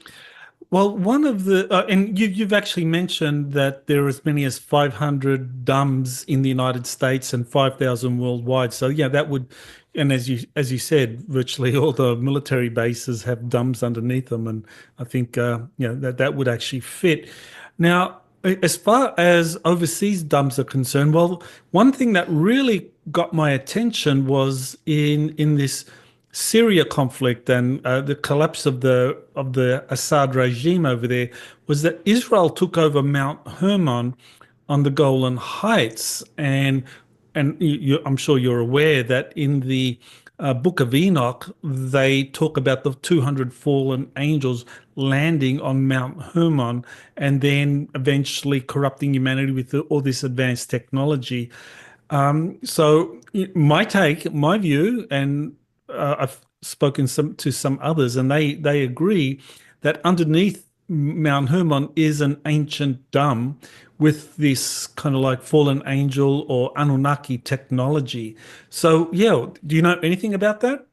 Well, one of the and you've actually mentioned that there are as many as 500 DUMBs in the United States and 5,000 worldwide. So yeah, that would, and as you said, virtually all the military bases have DUMBs underneath them, and I think that would actually fit. Now, as far as overseas DUMBs are concerned, well, one thing that really got my attention was in this Syria conflict and the collapse of the Assad regime over there, was that Israel took over Mount Hermon on the Golan Heights, and I'm sure you're aware that in the Book of Enoch they talk about the 200 fallen angels landing on Mount Hermon and then eventually corrupting humanity with all this advanced technology. So my view, and I've spoken to some others, and they agree that underneath Mount Hermon is an ancient dome with this kind of like fallen angel or Anunnaki technology. So, yeah, do you know anything about that?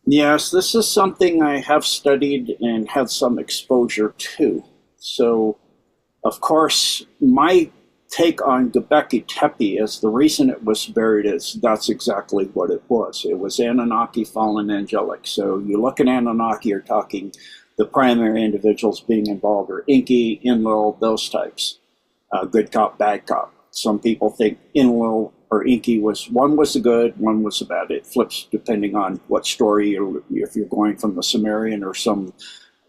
Yes, this is something I have studied and had some exposure to. So, of course, my take on Göbekli Tepe is the reason it was buried is that's exactly what it was. It was Anunnaki, fallen angelic. So you look at Anunnaki, you're talking the primary individuals being involved are Enki, Enlil, those types. Good cop, bad cop. Some people think Enlil or Enki one was the good, one was the bad. It flips depending on what story, if you're going from the Sumerian or some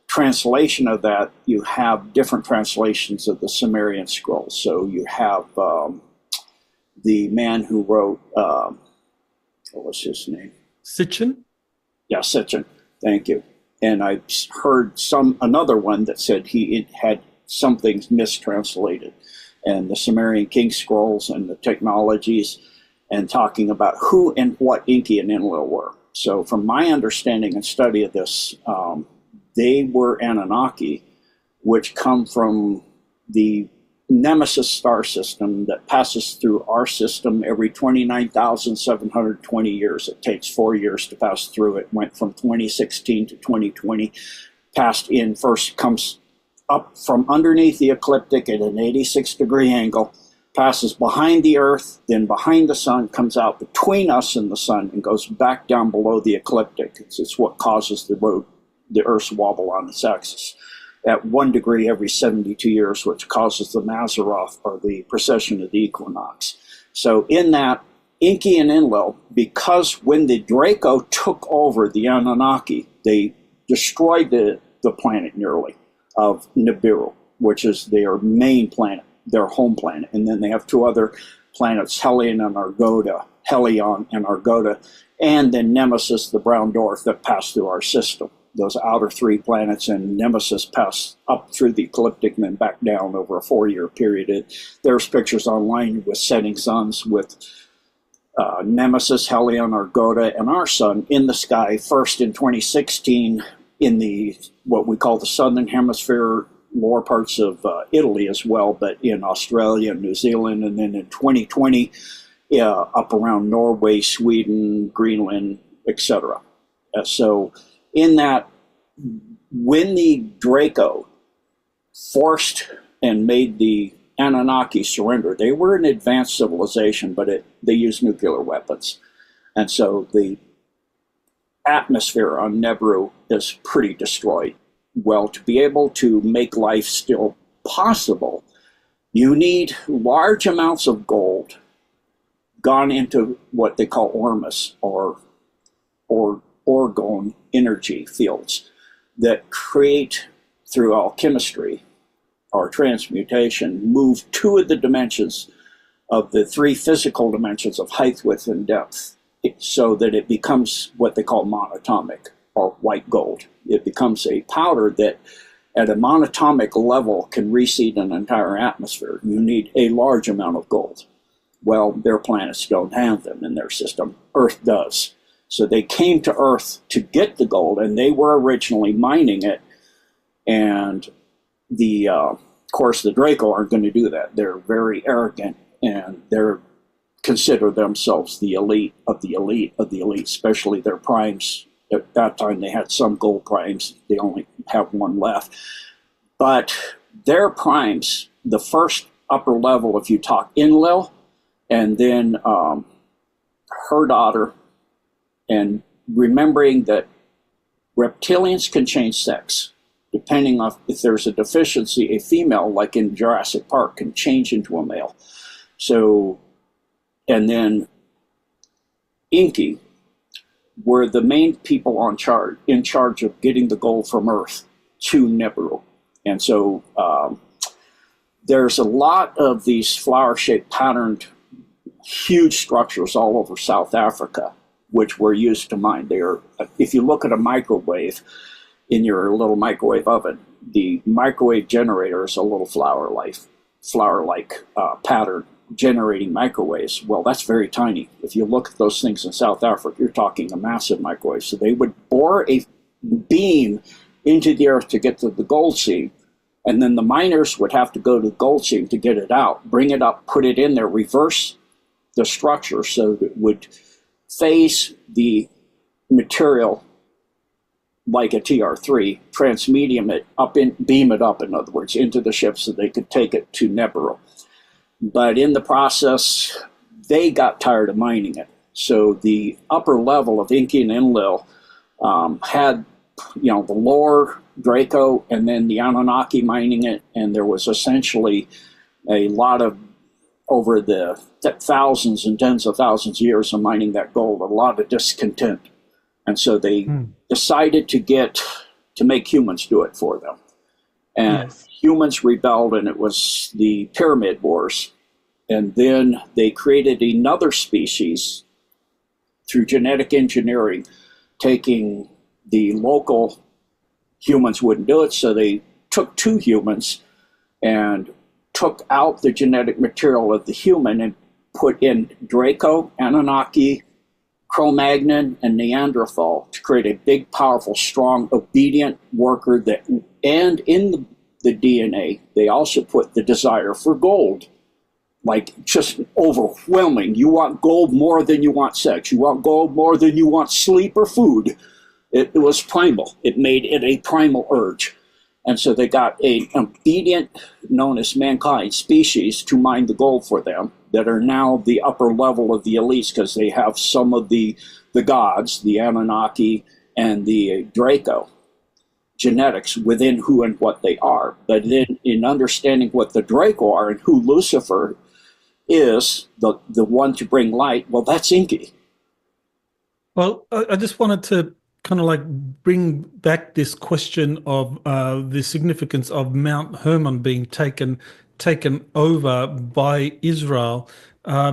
translation of that. You have different translations of the Sumerian scrolls. So you have the man who wrote, what was his name? Sitchin? Yeah, Sitchin. Thank you. And I heard another one that said it had some things mistranslated, and the Sumerian king scrolls and the technologies, and talking about who and what Enki and Enlil were. So from my understanding and study of this, they were Anunnaki, which come from the Nemesis star system that passes through our system every 29,720 years. It takes 4 years to pass through. It went from 2016 to 2020, comes up from underneath the ecliptic at an 86-degree angle, passes behind the Earth, then behind the sun, comes out between us and the sun, and goes back down below the ecliptic. It's what causes the Earth's wobble on its axis at 1 degree every 72 years, which causes the Mazzaroth, or the precession of the equinox. So in that, Enki and Enlil, because when the Draco took over the Anunnaki, they destroyed the planet nearly of Nibiru, which is their main planet, their home planet. And then they have 2 other planets, Helion and Argoda, and then Nemesis, the brown dwarf that passed through our system. Those outer 3 planets, and Nemesis passed up through the ecliptic and then back down over a 4-year period. There's pictures online with setting suns with Nemesis, Helion, Argoda, and our sun in the sky, first in 2016 in the what we call the southern hemisphere, lower parts of Italy as well, but in Australia and New Zealand, and then in 2020 up around Norway, Sweden, Greenland, etc. So in that, when the Draco forced and made the Anunnaki surrender, they were an advanced civilization, but they used nuclear weapons. And so the atmosphere on Nibiru is pretty destroyed. Well, to be able to make life still possible, you need large amounts of gold gone into what they call ormus, or orgone energy fields that create, through alchemistry or transmutation, move 2 of the dimensions of the 3 physical dimensions of height, width, and depth, so that it becomes what they call monatomic, or white gold. It becomes a powder that at a monatomic level can reseed an entire atmosphere. You need a large amount of gold. Well, their planets don't have them in their system. Earth does. So they came to Earth to get the gold, and they were originally mining it. And of course, the Draco aren't going to do that. They're very arrogant, and they're consider themselves the elite of the elite of the elite, especially their primes. At that time, they had some gold primes. They only have 1 left. But their primes, the first upper level, if you talk Enlil, and then her daughter, and remembering that reptilians can change sex. Depending on if there's a deficiency, a female, like in Jurassic Park, can change into a male. So, and then Enki were the main people in charge of getting the gold from Earth to Nibiru. And so there's a lot of these flower-shaped patterned huge structures all over South Africa, which were used to mine. If you look at a microwave in your little microwave oven, the microwave generator is a little flower-like pattern generating microwaves. Well, that's very tiny. If you look at those things in South Africa, you're talking a massive microwave. So they would bore a beam into the earth to get to the gold seam, and then the miners would have to go to the gold seam to get it out, bring it up, put it in there, reverse the structure so that it would phase the material like a TR3, transmedium it up, beam it up, in other words, into the ship so they could take it to Nibiru. But in the process, they got tired of mining it. So the upper level of Enki and Enlil had, the lower Draco and then the Anunnaki mining it, and there was essentially a lot of, over the thousands and tens of thousands of years of mining that gold, a lot of discontent. And so they decided to make humans do it for them. And humans rebelled, and it was the Pyramid Wars. And then they created another species through genetic engineering, taking the local humans wouldn't do it, so they took 2 humans and took out the genetic material of the human and put in Draco, Anunnaki, Cro-Magnon, and Neanderthal to create a big, powerful, strong, obedient worker and in the DNA, they also put the desire for gold, like just overwhelming. You want gold more than you want sex. You want gold more than you want sleep or food. It was primal. It made it a primal urge. And so they got an obedient, known as mankind, species to mine the gold for them that are now the upper level of the elites because they have some of the gods, the Anunnaki and the Draco genetics within who and what they are. But then in understanding what the Draco are and who Lucifer is, the one to bring light, well, that's Inky. Well, I just wanted to kind of like bring back this question of the significance of Mount Hermon being taken over by Israel,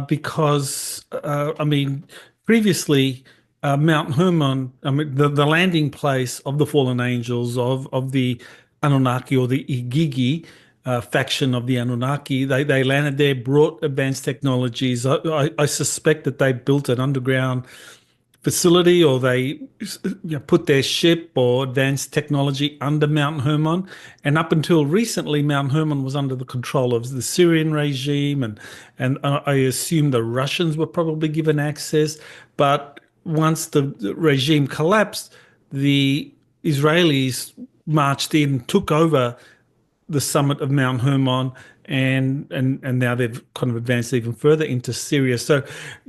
because I mean, previously Mount Hermon, I mean, the landing place of the fallen angels of the Anunnaki or the Igigi. Faction of the Anunnaki, they landed there, brought advanced technologies. I suspect that they built an underground facility, or they put their ship or advanced technology under Mount Hermon. And up until recently, Mount Hermon was under the control of the Syrian regime, and I assume the Russians were probably given access. But once the regime collapsed, the Israelis marched in, took over the summit of Mount Hermon, and now they've kind of advanced even further into Syria. So,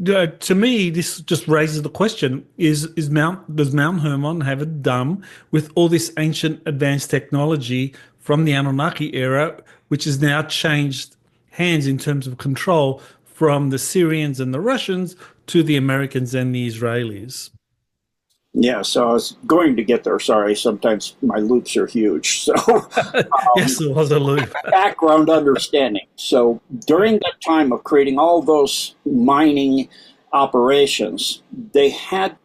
to me, this just raises the question: does Mount Hermon have a dam with all this ancient advanced technology from the Anunnaki era, which has now changed hands in terms of control from the Syrians and the Russians to the Americans and the Israelis? Yeah, so I was going to get there. Sorry, sometimes my loops are huge. So, Yes, it was a loop. background understanding. So, during that time of creating all those mining operations, they had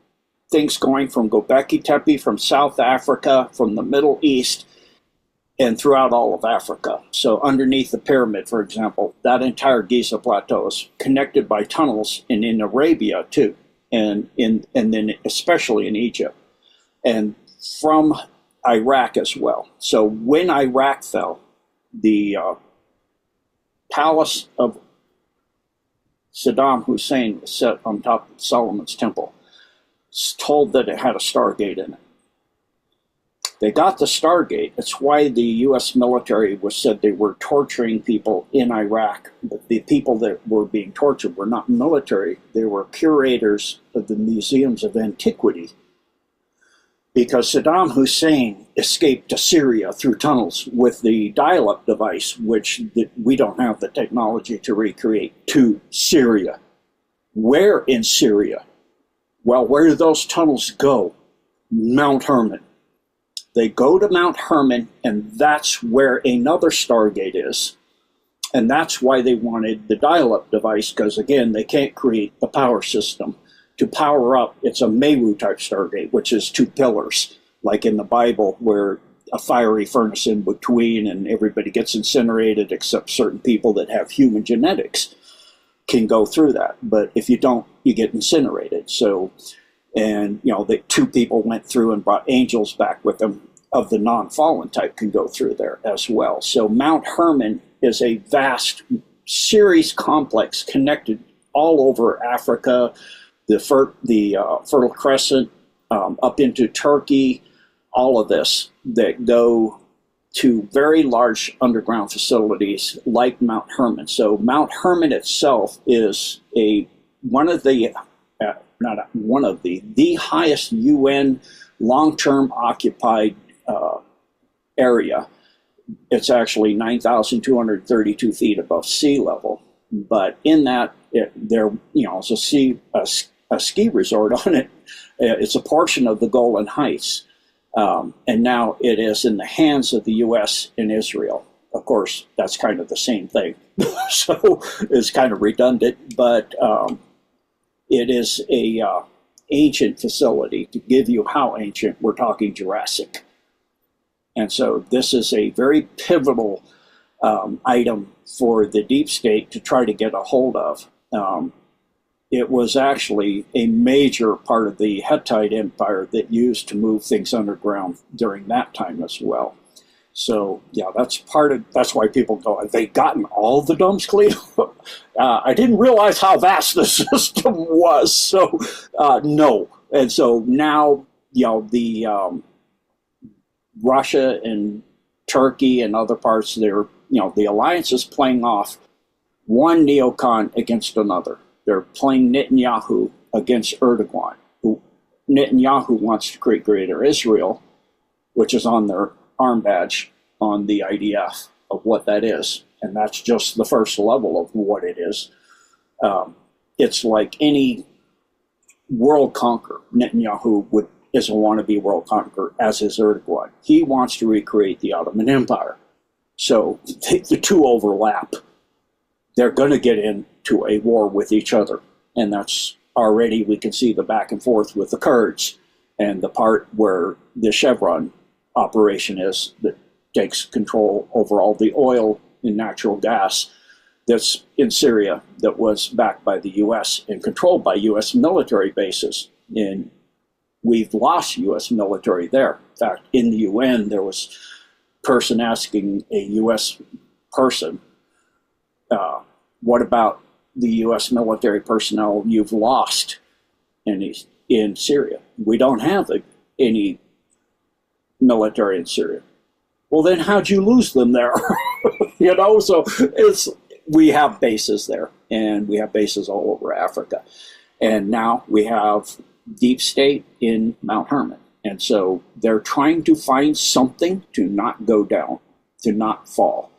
things going from Göbekli Tepe, from South Africa, from the Middle East, and throughout all of Africa. So, underneath the pyramid, for example, that entire Giza Plateau is connected by tunnels, and in Arabia too. And then especially in Egypt, and from Iraq as well. So when Iraq fell, the palace of Saddam Hussein was set on top of Solomon's temple. It's told that it had a Stargate in it. They got the Stargate. It's why the U.S. military was said they were torturing people in Iraq. But the people that were being tortured were not military. They were curators of the museums of antiquity. Because Saddam Hussein escaped to Syria through tunnels with the dial-up device, which we don't have the technology to recreate, to Syria. Where in Syria? Well, where do those tunnels go? Mount Hermon. They go to Mount Hermon, and that's where another Stargate is. And that's why they wanted the dial-up device, because, again, they can't create the power system. To power up, it's a Meru-type Stargate, which is two pillars, like in the Bible, where a fiery furnace in between and everybody gets incinerated except certain people that have human genetics can go through that. But if you don't, you get incinerated. So, and, the two people went through and brought angels back with them of the non-fallen type can go through there as well. So Mount Hermon is a vast series complex connected all over Africa, the Fertile Crescent, up into Turkey, all of this that go to very large underground facilities like Mount Hermon. So Mount Hermon itself is the highest UN long-term occupied area. It's actually 9,232 feet above sea level. But in that, it's a ski resort on it. It's a portion of the Golan Heights. And now it is in the hands of the U.S. and Israel. Of course, that's kind of the same thing. So it's kind of redundant, but it is a ancient facility. To give you how ancient, we're talking Jurassic. And so this is a very pivotal item for the deep state to try to get a hold of. It was actually a major part of the Hittite Empire that used to move things underground during that time as well. So yeah, that's why people go, have they gotten all the domes clean? I didn't realize how vast the system was. So no. And so now, the Russia and Turkey and other parts, the alliance is playing off one neocon against another. They're playing Netanyahu against Erdogan, who Netanyahu wants to create Greater Israel, which is on their arm badge on the IDF of what that is. And that's just the first level of what it is. It's like any world conqueror. Netanyahu is a wannabe world conqueror, as is Erdogan. He wants to recreate the Ottoman Empire. So the two overlap. They're going to get into a war with each other. And that's already, we can see the back and forth with the Kurds and the part where the Chevron operation is that takes control over all the oil and natural gas that's in Syria that was backed by the U.S. and controlled by U.S. military bases. And we've lost U.S. military there. In fact, in the UN, there was a person asking a U.S. person, what about the U.S. military personnel you've lost in Syria? We don't have any military in Syria. Well, then how'd you lose them there? So we have bases there, and we have bases all over Africa. And now we have deep state in Mount Hermon. And so they're trying to find something to not go down, to not fall.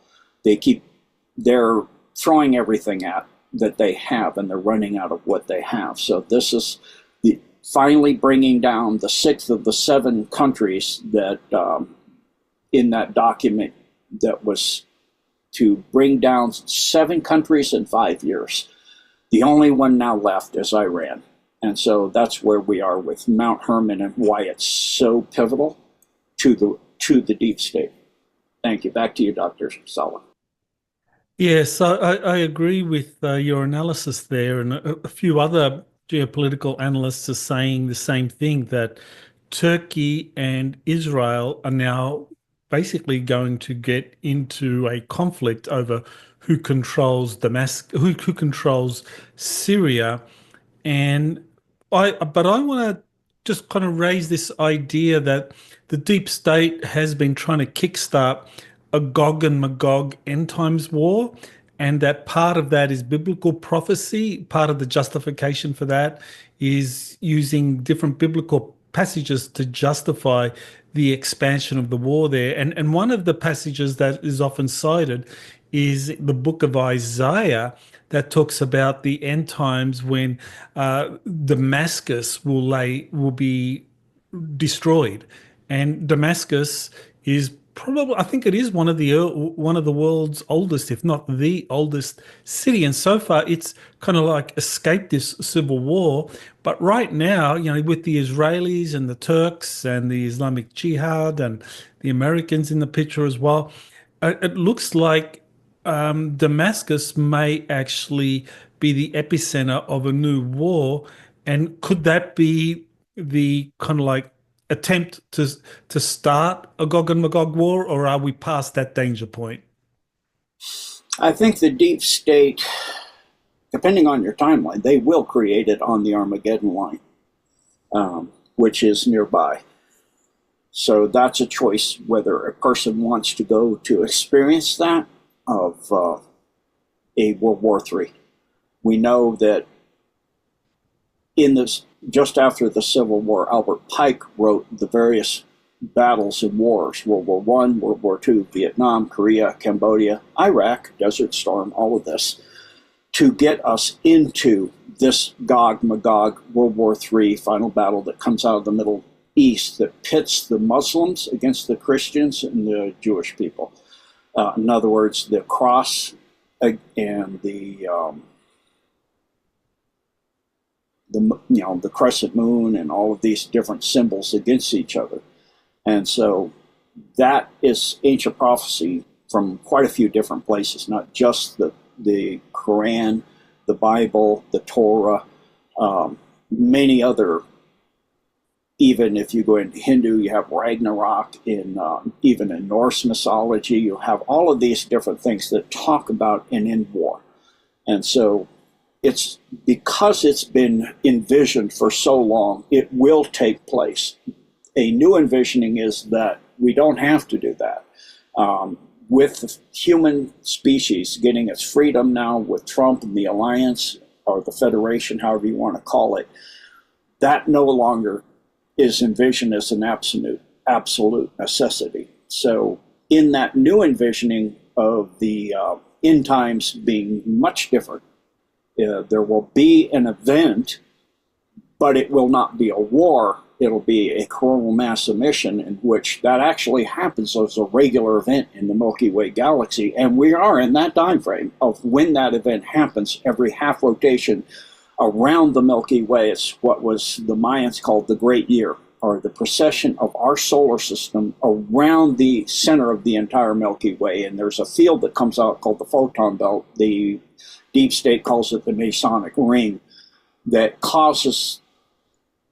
They're throwing everything at that they have, and they're running out of what they have. So this is finally bringing down the sixth of the 7 countries that in that document that was to bring down 7 countries in 5 years. The only one now left is Iran. And so that's where we are with Mount Hermon and why it's so pivotal to the deep state. Thank you. Back to you, Dr. Sala. Yes, I agree with your analysis there, and a few other geopolitical analysts are saying the same thing, that Turkey and Israel are now basically going to get into a conflict over who controls who controls Syria. But I want to just kind of raise this idea that the deep state has been trying to kickstart a Gog and Magog end times war, and that part of that is biblical prophecy. Part of the justification for that is using different biblical passages to justify the expansion of the war there. And one of the passages that is often cited is the book of Isaiah that talks about the end times when Damascus will be destroyed. And Damascus is probably, I think it is one of the world's oldest, if not the oldest city. And so far, it's kind of like escaped this civil war. But right now, with the Israelis and the Turks and the Islamic Jihad and the Americans in the picture as well, it looks like Damascus may actually be the epicenter of a new war. And could that be the kind of like attempt to start a Gog and Magog war, or are we past that danger point? I think the deep state, depending on your timeline, they will create it on the Armageddon line, which is nearby. So that's a choice whether a person wants to go to experience that of a World War III. We know that just after the Civil War, Albert Pike wrote the various battles and wars: World War I, World War II, Vietnam, Korea, Cambodia, Iraq, Desert Storm, all of this, to get us into this Gog-Magog World War III final battle that comes out of the Middle East that pits the Muslims against the Christians and the Jewish people. In other words, the cross and the crescent moon and all of these different symbols against each other. And so that is ancient prophecy from quite a few different places, not just the Quran, the Bible, the Torah, many other. Even if you go into Hindu, you have Ragnarok. Even in Norse mythology, you have all of these different things that talk about an end war. And so it's because it's been envisioned for so long, it will take place. A new envisioning is that we don't have to do that. With human species getting its freedom now with Trump and the alliance or the federation, however you want to call it, that no longer is envisioned as an absolute necessity. So in that new envisioning of the end times being much different, there will be an event, but it will not be a war. It'll be a coronal mass emission in which that actually happens as a regular event in the Milky Way galaxy. And we are in that time frame of when that event happens. Every half rotation around the Milky Way, it's what was the Mayans called the Great Year, or the precession of our solar system around the center of the entire Milky Way. And there's a field that comes out called the Photon belt. The deep state calls it the Masonic ring, that causes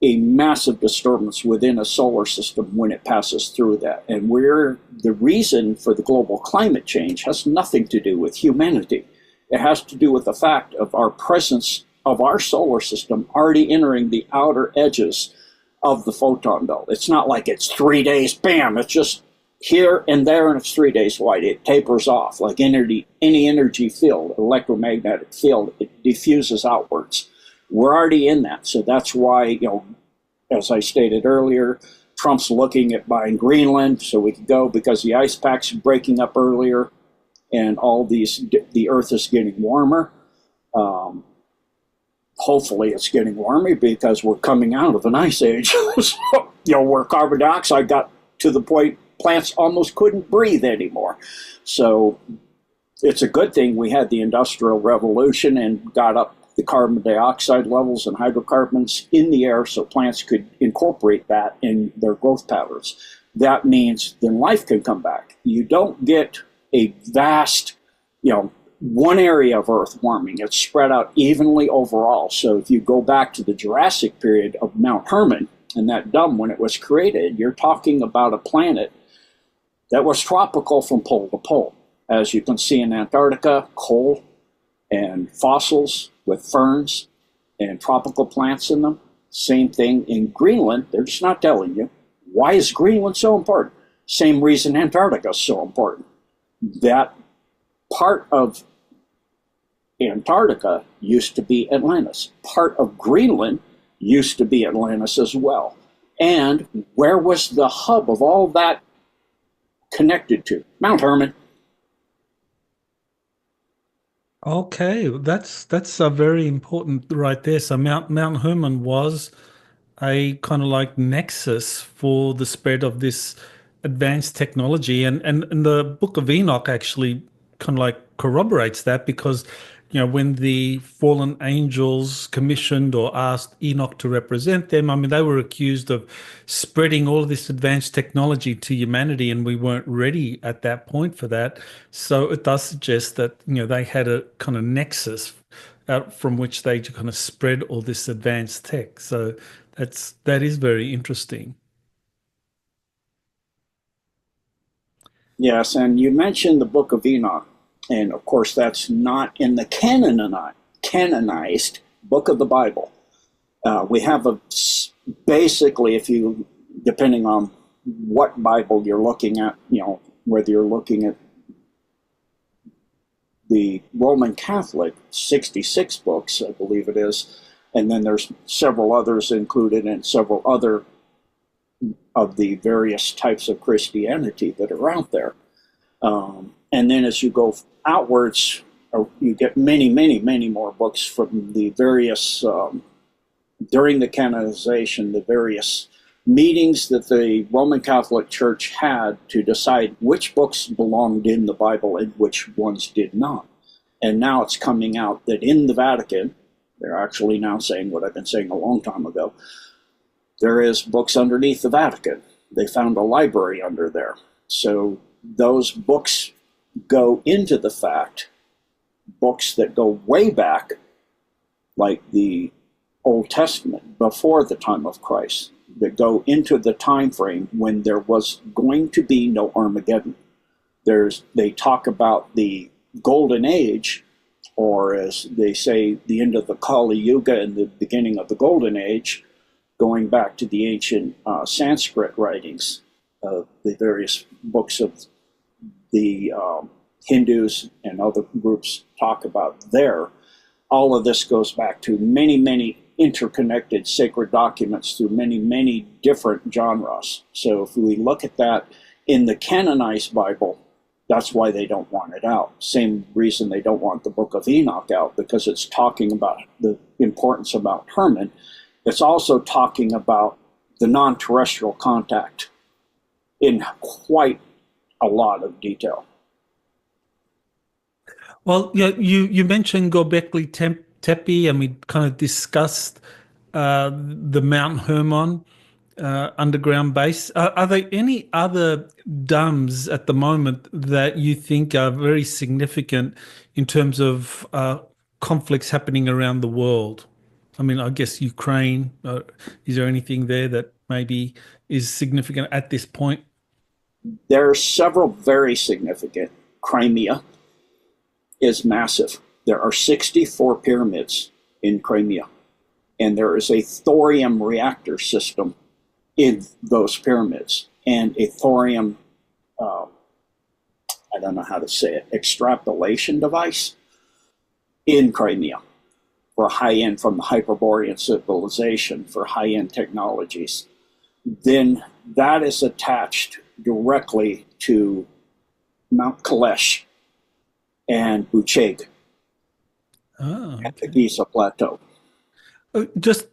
a massive disturbance within a solar system when it passes through that. And the reason for the global climate change has nothing to do with humanity. It has to do with the fact of our presence of our solar system already entering the outer edges of the photon belt. It's not like it's 3 days, bam, it's just here and there, and it's 3 days wide. It tapers off like any energy field, electromagnetic field. It diffuses outwards. We're already in that. So that's why, as I stated earlier, Trump's looking at buying Greenland so we can go, because the ice pack's breaking up earlier and the Earth is getting warmer. Hopefully it's getting warmer because we're coming out of an ice age. Where carbon dioxide got to the point plants almost couldn't breathe anymore. So it's a good thing we had the Industrial Revolution and got up the carbon dioxide levels and hydrocarbons in the air so plants could incorporate that in their growth patterns. That means then life can come back. You don't get a vast, one area of Earth warming. It's spread out evenly overall. So if you go back to the Jurassic period of Mount Hermon and that dome when it was created, you're talking about a planet that was tropical from pole to pole. As you can see in Antarctica, coal and fossils with ferns and tropical plants in them. Same thing in Greenland. They're just not telling you. Why is Greenland so important? Same reason Antarctica is so important. That part of Antarctica used to be Atlantis. Part of Greenland used to be Atlantis as well. And where was the hub of all that connected to? Mount Hermon. Okay, that's very important right there. So Mount Hermon was a kind of like nexus for the spread of this advanced technology, and the Book of Enoch actually kind of like corroborates that, because when the fallen angels commissioned or asked Enoch to represent them, I mean, they were accused of spreading all of this advanced technology to humanity, and we weren't ready at that point for that. So it does suggest that they had a kind of nexus out from which they kind of spread all this advanced tech. So that is very interesting. Yes, and you mentioned the Book of Enoch. And of course, that's not in the canonized book of the Bible. We have basically, depending on what Bible you're looking at, whether you're looking at the Roman Catholic, 66 books, I believe it is, and then there's several others included in several other of the various types of Christianity that are out there. And then as you go outwards, you get many, many, many more books from the various, during the canonization, the various meetings that the Roman Catholic Church had to decide which books belonged in the Bible and which ones did not. And now it's coming out that in the Vatican, they're actually now saying what I've been saying a long time ago, there is books underneath the Vatican. They found a library under there. So those books go into the fact, books that go way back, like the Old Testament, before the time of Christ, that go into the time frame when there was going to be no Armageddon. They talk about the Golden Age, or as they say, the end of the Kali Yuga and the beginning of the Golden Age, going back to the ancient Sanskrit writings of the various books of the Hindus and other groups talk about there, all of this goes back to many, many interconnected sacred documents through many, many different genres. So if we look at that in the canonized Bible, that's why they don't want it out. Same reason they don't want the Book of Enoch out, because it's talking about the importance about Hermon. It's also talking about the non-terrestrial contact in quite a lot of detail. Well, yeah, you mentioned Göbekli Tepe, and we kind of discussed the Mount Hermon underground base. Are there any other DUMBs at the moment that you think are very significant in terms of conflicts happening around the world? I mean, I guess Ukraine. Is there anything there that maybe is significant at this point? There are several very significant. Crimea is massive. There are 64 pyramids in Crimea, and there is a thorium reactor system in those pyramids, and a thorium, I don't know how to say it, extrapolation device in Crimea for high-end, from the Hyperborean civilization, for high-end technologies. Then that is attached directly to Mount Kalesh and Bucheg at the Giza Plateau. Just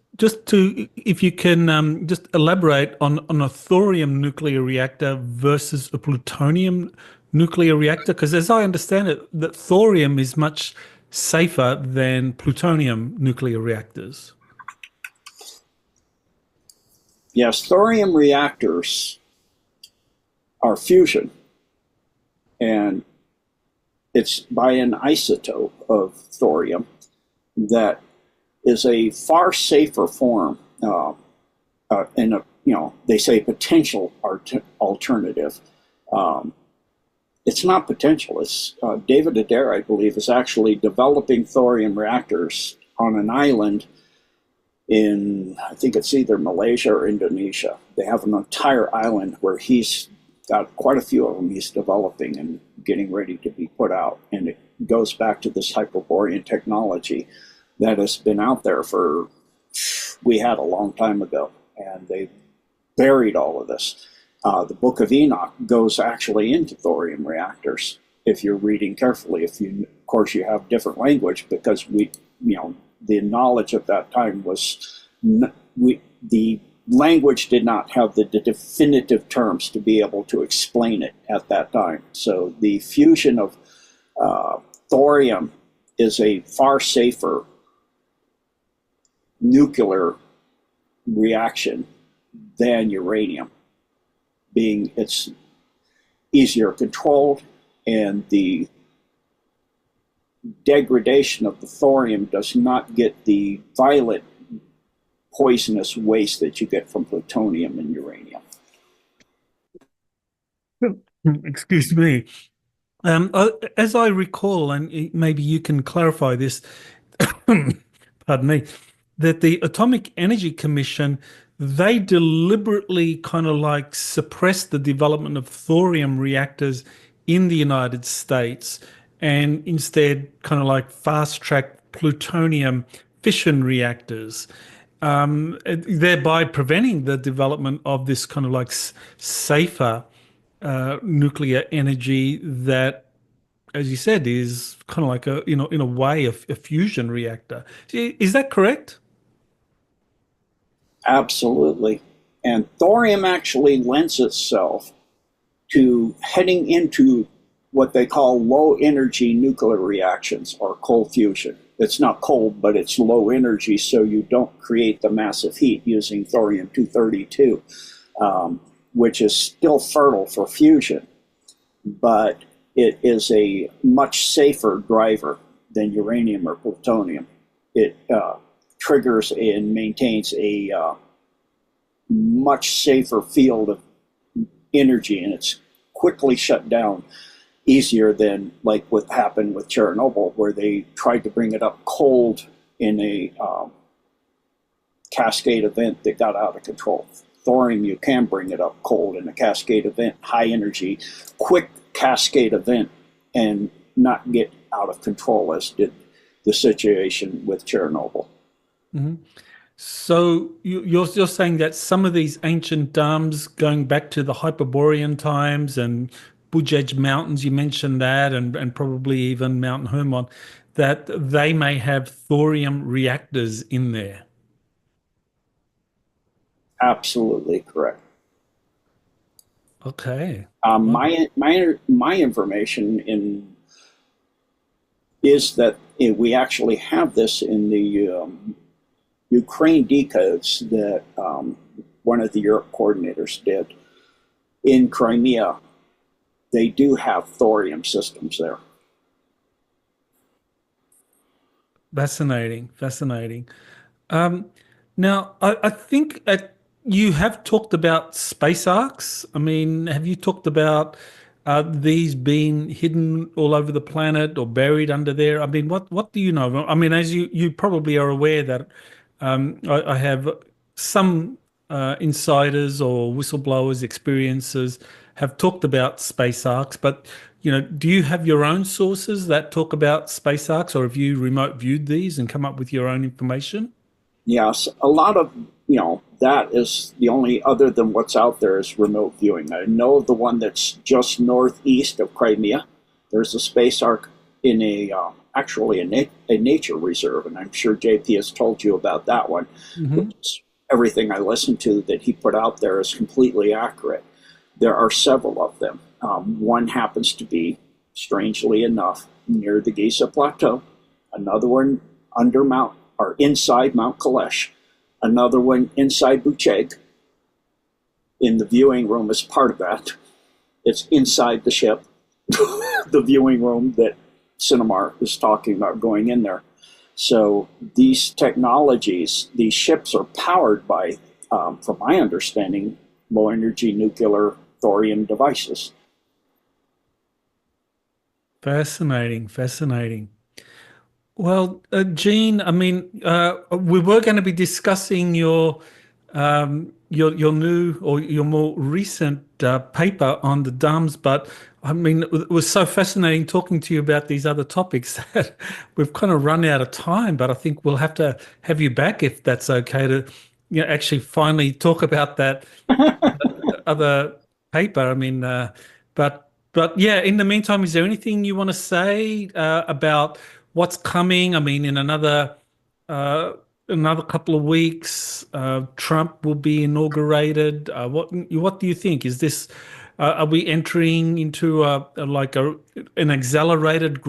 to, if you can just elaborate on a thorium nuclear reactor versus a plutonium nuclear reactor, because as I understand it, that thorium is much safer than plutonium nuclear reactors. Yes, thorium reactors are fusion, and it's by an isotope of thorium that is a far safer form, and they say potential alternative. It's not potential. It's David Adair, I believe, is actually developing thorium reactors on an island in, I think it's either Malaysia or Indonesia. They have an entire island where he's got quite a few of them he's developing and getting ready to be put out. And it goes back to this Hyperborean technology that has been out there we had a long time ago, and they buried all of this. The Book of Enoch goes actually into thorium reactors, if you're reading carefully. Of course, you have different language, because the knowledge at that time was, the language did not have the definitive terms to be able to explain it at that time. So the fusion of thorium is a far safer nuclear reaction than uranium, being it's easier controlled, and the degradation of the thorium does not get the violent poisonous waste that you get from plutonium and uranium. Excuse me. As I recall, and maybe you can clarify this, pardon me, that the Atomic Energy Commission, they deliberately kind of like suppressed the development of thorium reactors in the United States, and instead kind of like fast-tracked plutonium fission reactors, thereby preventing the development of this kind of like safer nuclear energy that, as you said, is kind of like in a way, a fusion reactor. Is that correct? Absolutely. And thorium actually lends itself to heading into what they call low energy nuclear reactions, or cold fusion. It's not cold, but it's low energy, so you don't create the massive heat using thorium-232, which is still fertile for fusion, but it is a much safer driver than uranium or plutonium. It triggers and maintains a much safer field of energy, and it's quickly shut down, easier than like what happened with Chernobyl, where they tried to bring it up cold in a cascade event that got out of control. Thorium, you can bring it up cold in a cascade event, high energy, quick cascade event and not get out of control as did the situation with Chernobyl. Mhm. So you're saying that some of these ancient dams going back to the Hyperborean times and Budge Edge Mountains, you mentioned that, and probably even Mount Hermon, that they may have thorium reactors in there. Absolutely correct. Okay. Well, My information is that we actually have this in the Ukraine decodes that one of the Europe coordinators did in Crimea. They do have thorium systems there. fascinating, fascinating. Um, Now, I think you have talked about space arcs. I mean, have you talked about these being hidden all over the planet or buried under there? I mean, what do you know? I mean, as you probably are aware that I have some insiders or whistleblowers experiences have talked about space arcs, but do you have your own sources that talk about space arcs, or have you remote viewed these and come up with your own information? Yes, a lot of, that is the only other than what's out there is remote viewing. I know of the one that's just northeast of Crimea. There's a space arc in actually a nature reserve, and I'm sure JP has told you about that one. Hmm. Which is everything I listened to that he put out there is completely accurate. There are several of them. One happens to be, strangely enough, near the Giza Plateau. Another one under Mount or inside Mount Kalesh, another one inside Bucheg. In the viewing room as part of that. It's inside the ship, the viewing room that Cinemar is talking about going in there. So these technologies, these ships are powered by, from my understanding, low energy nuclear thorium devices. Fascinating, fascinating. Well, Gene, I mean, we were going to be discussing your new or your more recent paper on the dams, but I mean, it was so fascinating talking to you about these other topics that we've kind of run out of time. But I think we'll have to have you back if that's okay to, actually finally talk about that other paper. I mean, but yeah. In the meantime, is there anything you want to say about what's coming? I mean, in uh, another couple of weeks, Trump will be inaugurated. What do you think? Is this are we entering into an accelerated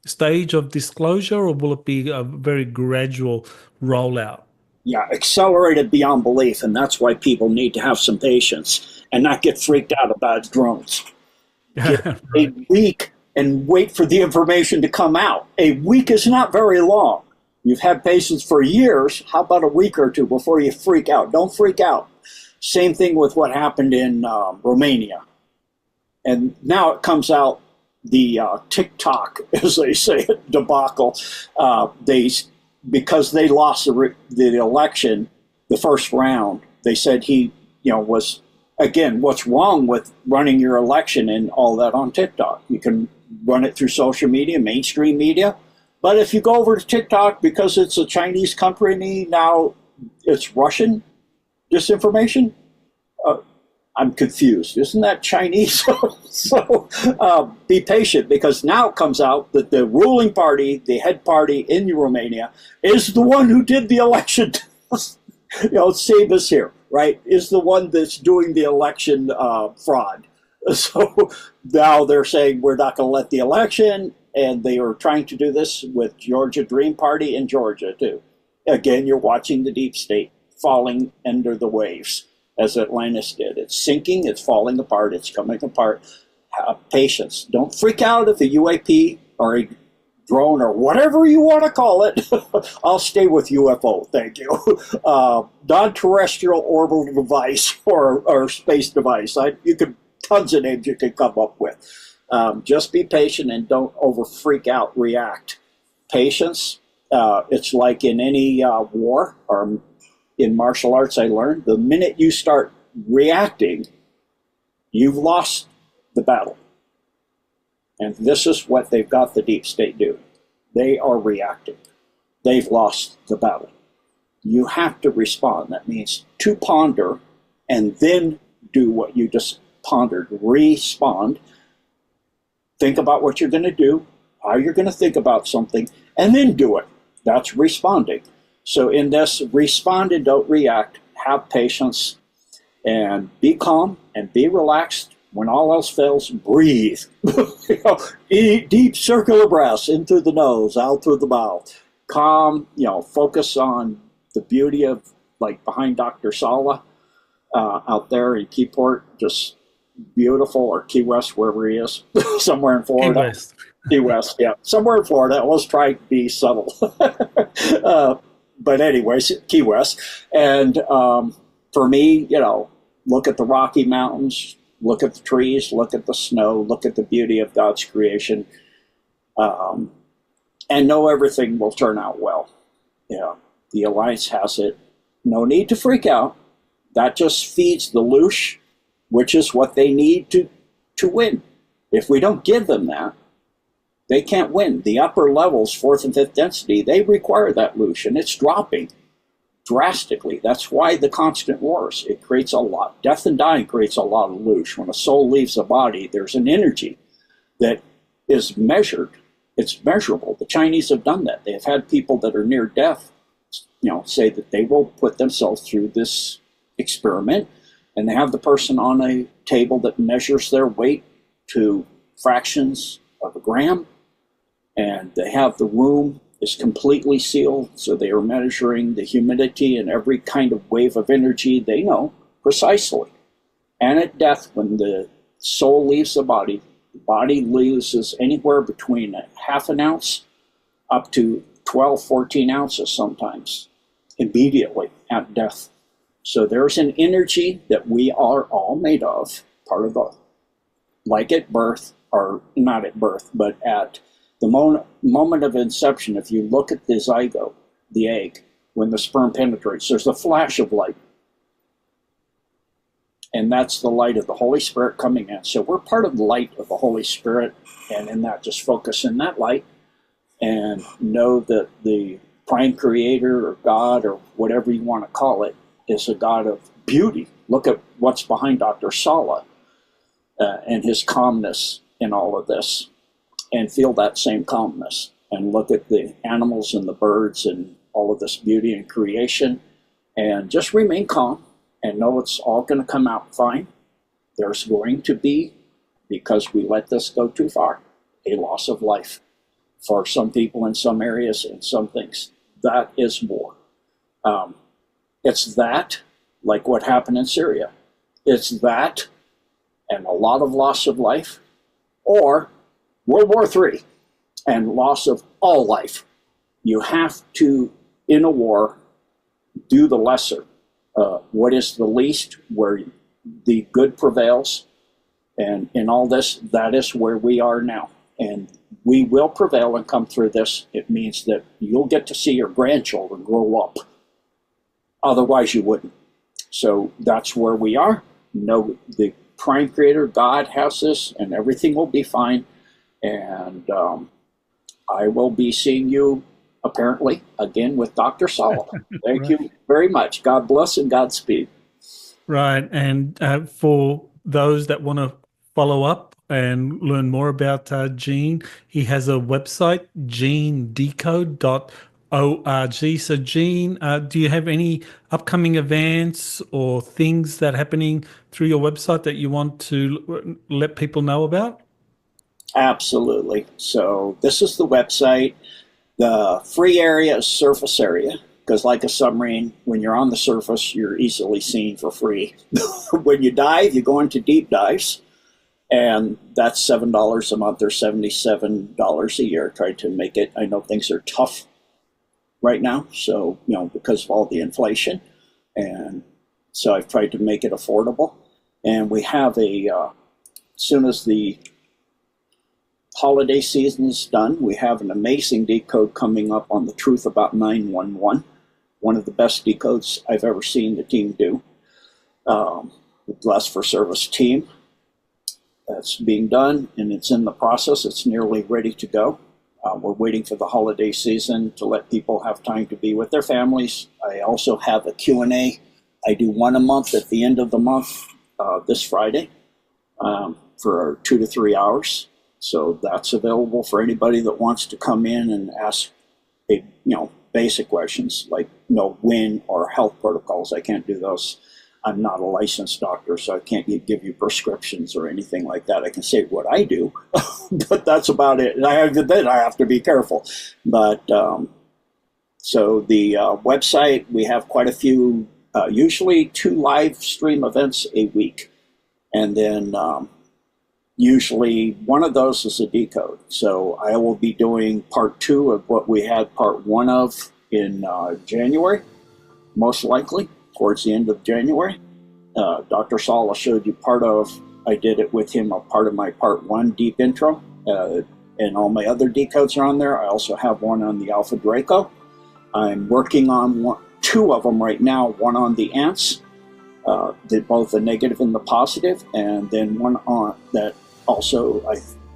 stage of disclosure, or will it be a very gradual rollout? Yeah, accelerated beyond belief, and that's why people need to have some patience and not get freaked out about drones. Get a Right. week and wait for the information to come out. A week is not very long. You've had patients for years. How about a week or two before you freak out? Don't freak out. Same thing with what happened in Romania. And now it comes out the TikTok, as they say, debacle. They Because they lost the election, the first round. They said he, was again. What's wrong with running your election and all that on TikTok? You can run it through social media, mainstream media. But if you go over to TikTok, because it's a Chinese company now, it's Russian disinformation. I'm confused. Isn't that Chinese? So be patient, because now it comes out that the ruling party, the head party in Romania, is the one who did the election. Save us here, right? Is the one that's doing the election fraud. So now they're saying we're not going to let the election, and they are trying to do this with Georgia Dream Party in Georgia too. Again, you're watching the deep state falling under the waves, as Atlantis did. It's sinking, it's falling apart, it's coming apart. Have patience. Don't freak out if a UAP or a drone or whatever you want to call it. I'll stay with UFO, thank you. Non-terrestrial orbital device or space device. Tons of names you could come up with. Just be patient and don't over freak out, react. Patience, it's like in any war or in martial arts, I learned the minute you start reacting, you've lost the battle. And this is what they've got the deep state do. They are reacting. They've lost the battle. You have to respond. That means to ponder and then do what you just pondered. Respond. Think about what you're going to do, how you're going to think about something, and then do it. That's responding. So in this, respond and don't react. Have patience and be calm and be relaxed. When all else fails, breathe. Eat deep circular breaths in through the nose, out through the mouth. Calm, focus on the beauty of, like behind Dr. Sala out there in Keyport, just beautiful, or Key West, wherever he is, somewhere in Florida. Key West. Key West, yeah, somewhere in Florida. I was trying to be subtle. But anyways, Key West. And for me, look at the Rocky Mountains, look at the trees, look at the snow, look at the beauty of God's creation, and know everything will turn out well. The Alliance has it. No need to freak out. That just feeds the loosh, which is what they need to win. If we don't give them that, they can't win. The upper levels, fourth and fifth density, they require that loosh, and it's dropping drastically. That's why the constant wars. It creates a lot. Death and dying creates a lot of loosh. When a soul leaves the body, there's an energy that is measured. It's measurable. The Chinese have done that. They have had people that are near death, say that they will put themselves through this experiment, and they have the person on a table that measures their weight to fractions of a gram, and they have the room is completely sealed, so they are measuring the humidity and every kind of wave of energy they know precisely. And at death, when the soul leaves the body loses anywhere between a half an ounce up to 12, 14 ounces sometimes, immediately at death. So there's an energy that we are all made of, part of the, like at birth, or not at birth, but at the moment of inception. If you look at the zygote, the egg, when the sperm penetrates, there's a flash of light. And that's the light of the Holy Spirit coming in. So we're part of the light of the Holy Spirit, and in that, just focus in that light and know that the prime creator or God or whatever you want to call it is a God of beauty. Look at what's behind Dr. Sala and his calmness in all of this, and feel that same calmness. And look at the animals and the birds and all of this beauty and creation, and just remain calm and know it's all going to come out fine. There's going to be, because we let this go too far, a loss of life for some people in some areas and some things. That is war. It's that, like what happened in Syria. It's that and a lot of loss of life, or World War III and loss of all life. You have to, in a war, do the lesser. What is the least, where the good prevails. And in all this, that is where we are now. And we will prevail and come through this. It means that you'll get to see your grandchildren grow up. Otherwise, you wouldn't. So that's where we are. No, the prime creator, God, has this, and everything will be fine. And I will be seeing you, apparently, again with Dr. Sala. Thank Right. you very much. God bless and Godspeed. Right. And for those that want to follow up and learn more about Gene, he has a website, genedecode.org. So, Gene, do you have any upcoming events or things that are happening through your website that you want to let people know about? Absolutely. So this is the website. The free area is surface area, because like a submarine, when you're on the surface, you're easily seen for free. When you dive, you go into deep dives, and that's $7 a month or $77 a year. Try to make it. I know things are tough right now, so because of all the inflation, and so I've tried to make it affordable. And we have as soon as the holiday season is done, we have an amazing decode coming up on the truth about 911. One of the best decodes I've ever seen the team do. The Blessed for Service team. That's being done, and it's in the process. It's nearly ready to go. We're waiting for the holiday season to let people have time to be with their families. I also have a Q&A. I do one a month at the end of the month, this Friday, for 2 to 3 hours. So that's available for anybody that wants to come in and ask basic questions like wind or health protocols. I can't do those. I'm not a licensed doctor, so I can't give you prescriptions or anything like that. I can say what I do, but that's about it. And I have to be careful. But so the website, we have quite a few, usually 2 live stream events a week. And then usually one of those is a decode. So I will be doing part 2 of what we had part 1 of in January, most likely. Towards the end of January. Dr. Sala showed you I did it with him, a part of my part 1 deep intro, and all my other decodes are on there. I also have one on the Alpha Draco. I'm working on 2 of them right now, one on the ants, did both the negative and the positive, and then one on that also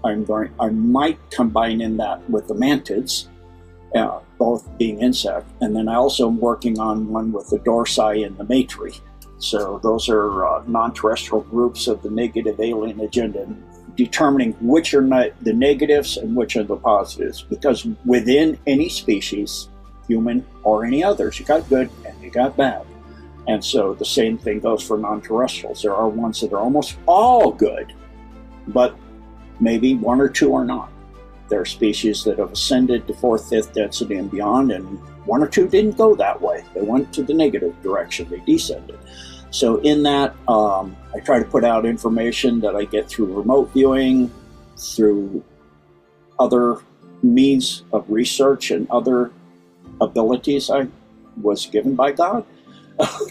I might combine in that with the mantids. Both being insect, and then I also am working on one with the dorsi and the matri. So those are non-terrestrial groups of the negative alien agenda, and determining which are the negatives and which are the positives. Because within any species, human or any others, you got good and you got bad. And so the same thing goes for non-terrestrials. There are ones that are almost all good, but maybe 1 or 2 are not. There are species that have ascended to 4th, 5th density and beyond, and 1 or 2 didn't go that way. They went to the negative direction. They descended. So in that, I try to put out information that I get through remote viewing, through other means of research and other abilities I was given by God,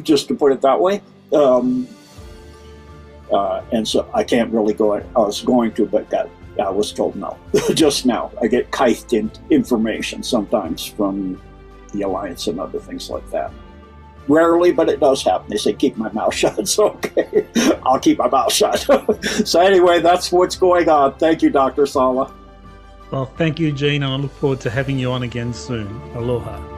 just to put it that way. And so I can't really go. I was going to, but I was told no. Just now, I get kithed information sometimes from the Alliance and other things like that. Rarely, but it does happen. They say, keep my mouth shut. So, okay, I'll keep my mouth shut. So anyway, that's what's going on. Thank you, Dr. Sala. Well, thank you, Gene, and I look forward to having you on again soon. Aloha.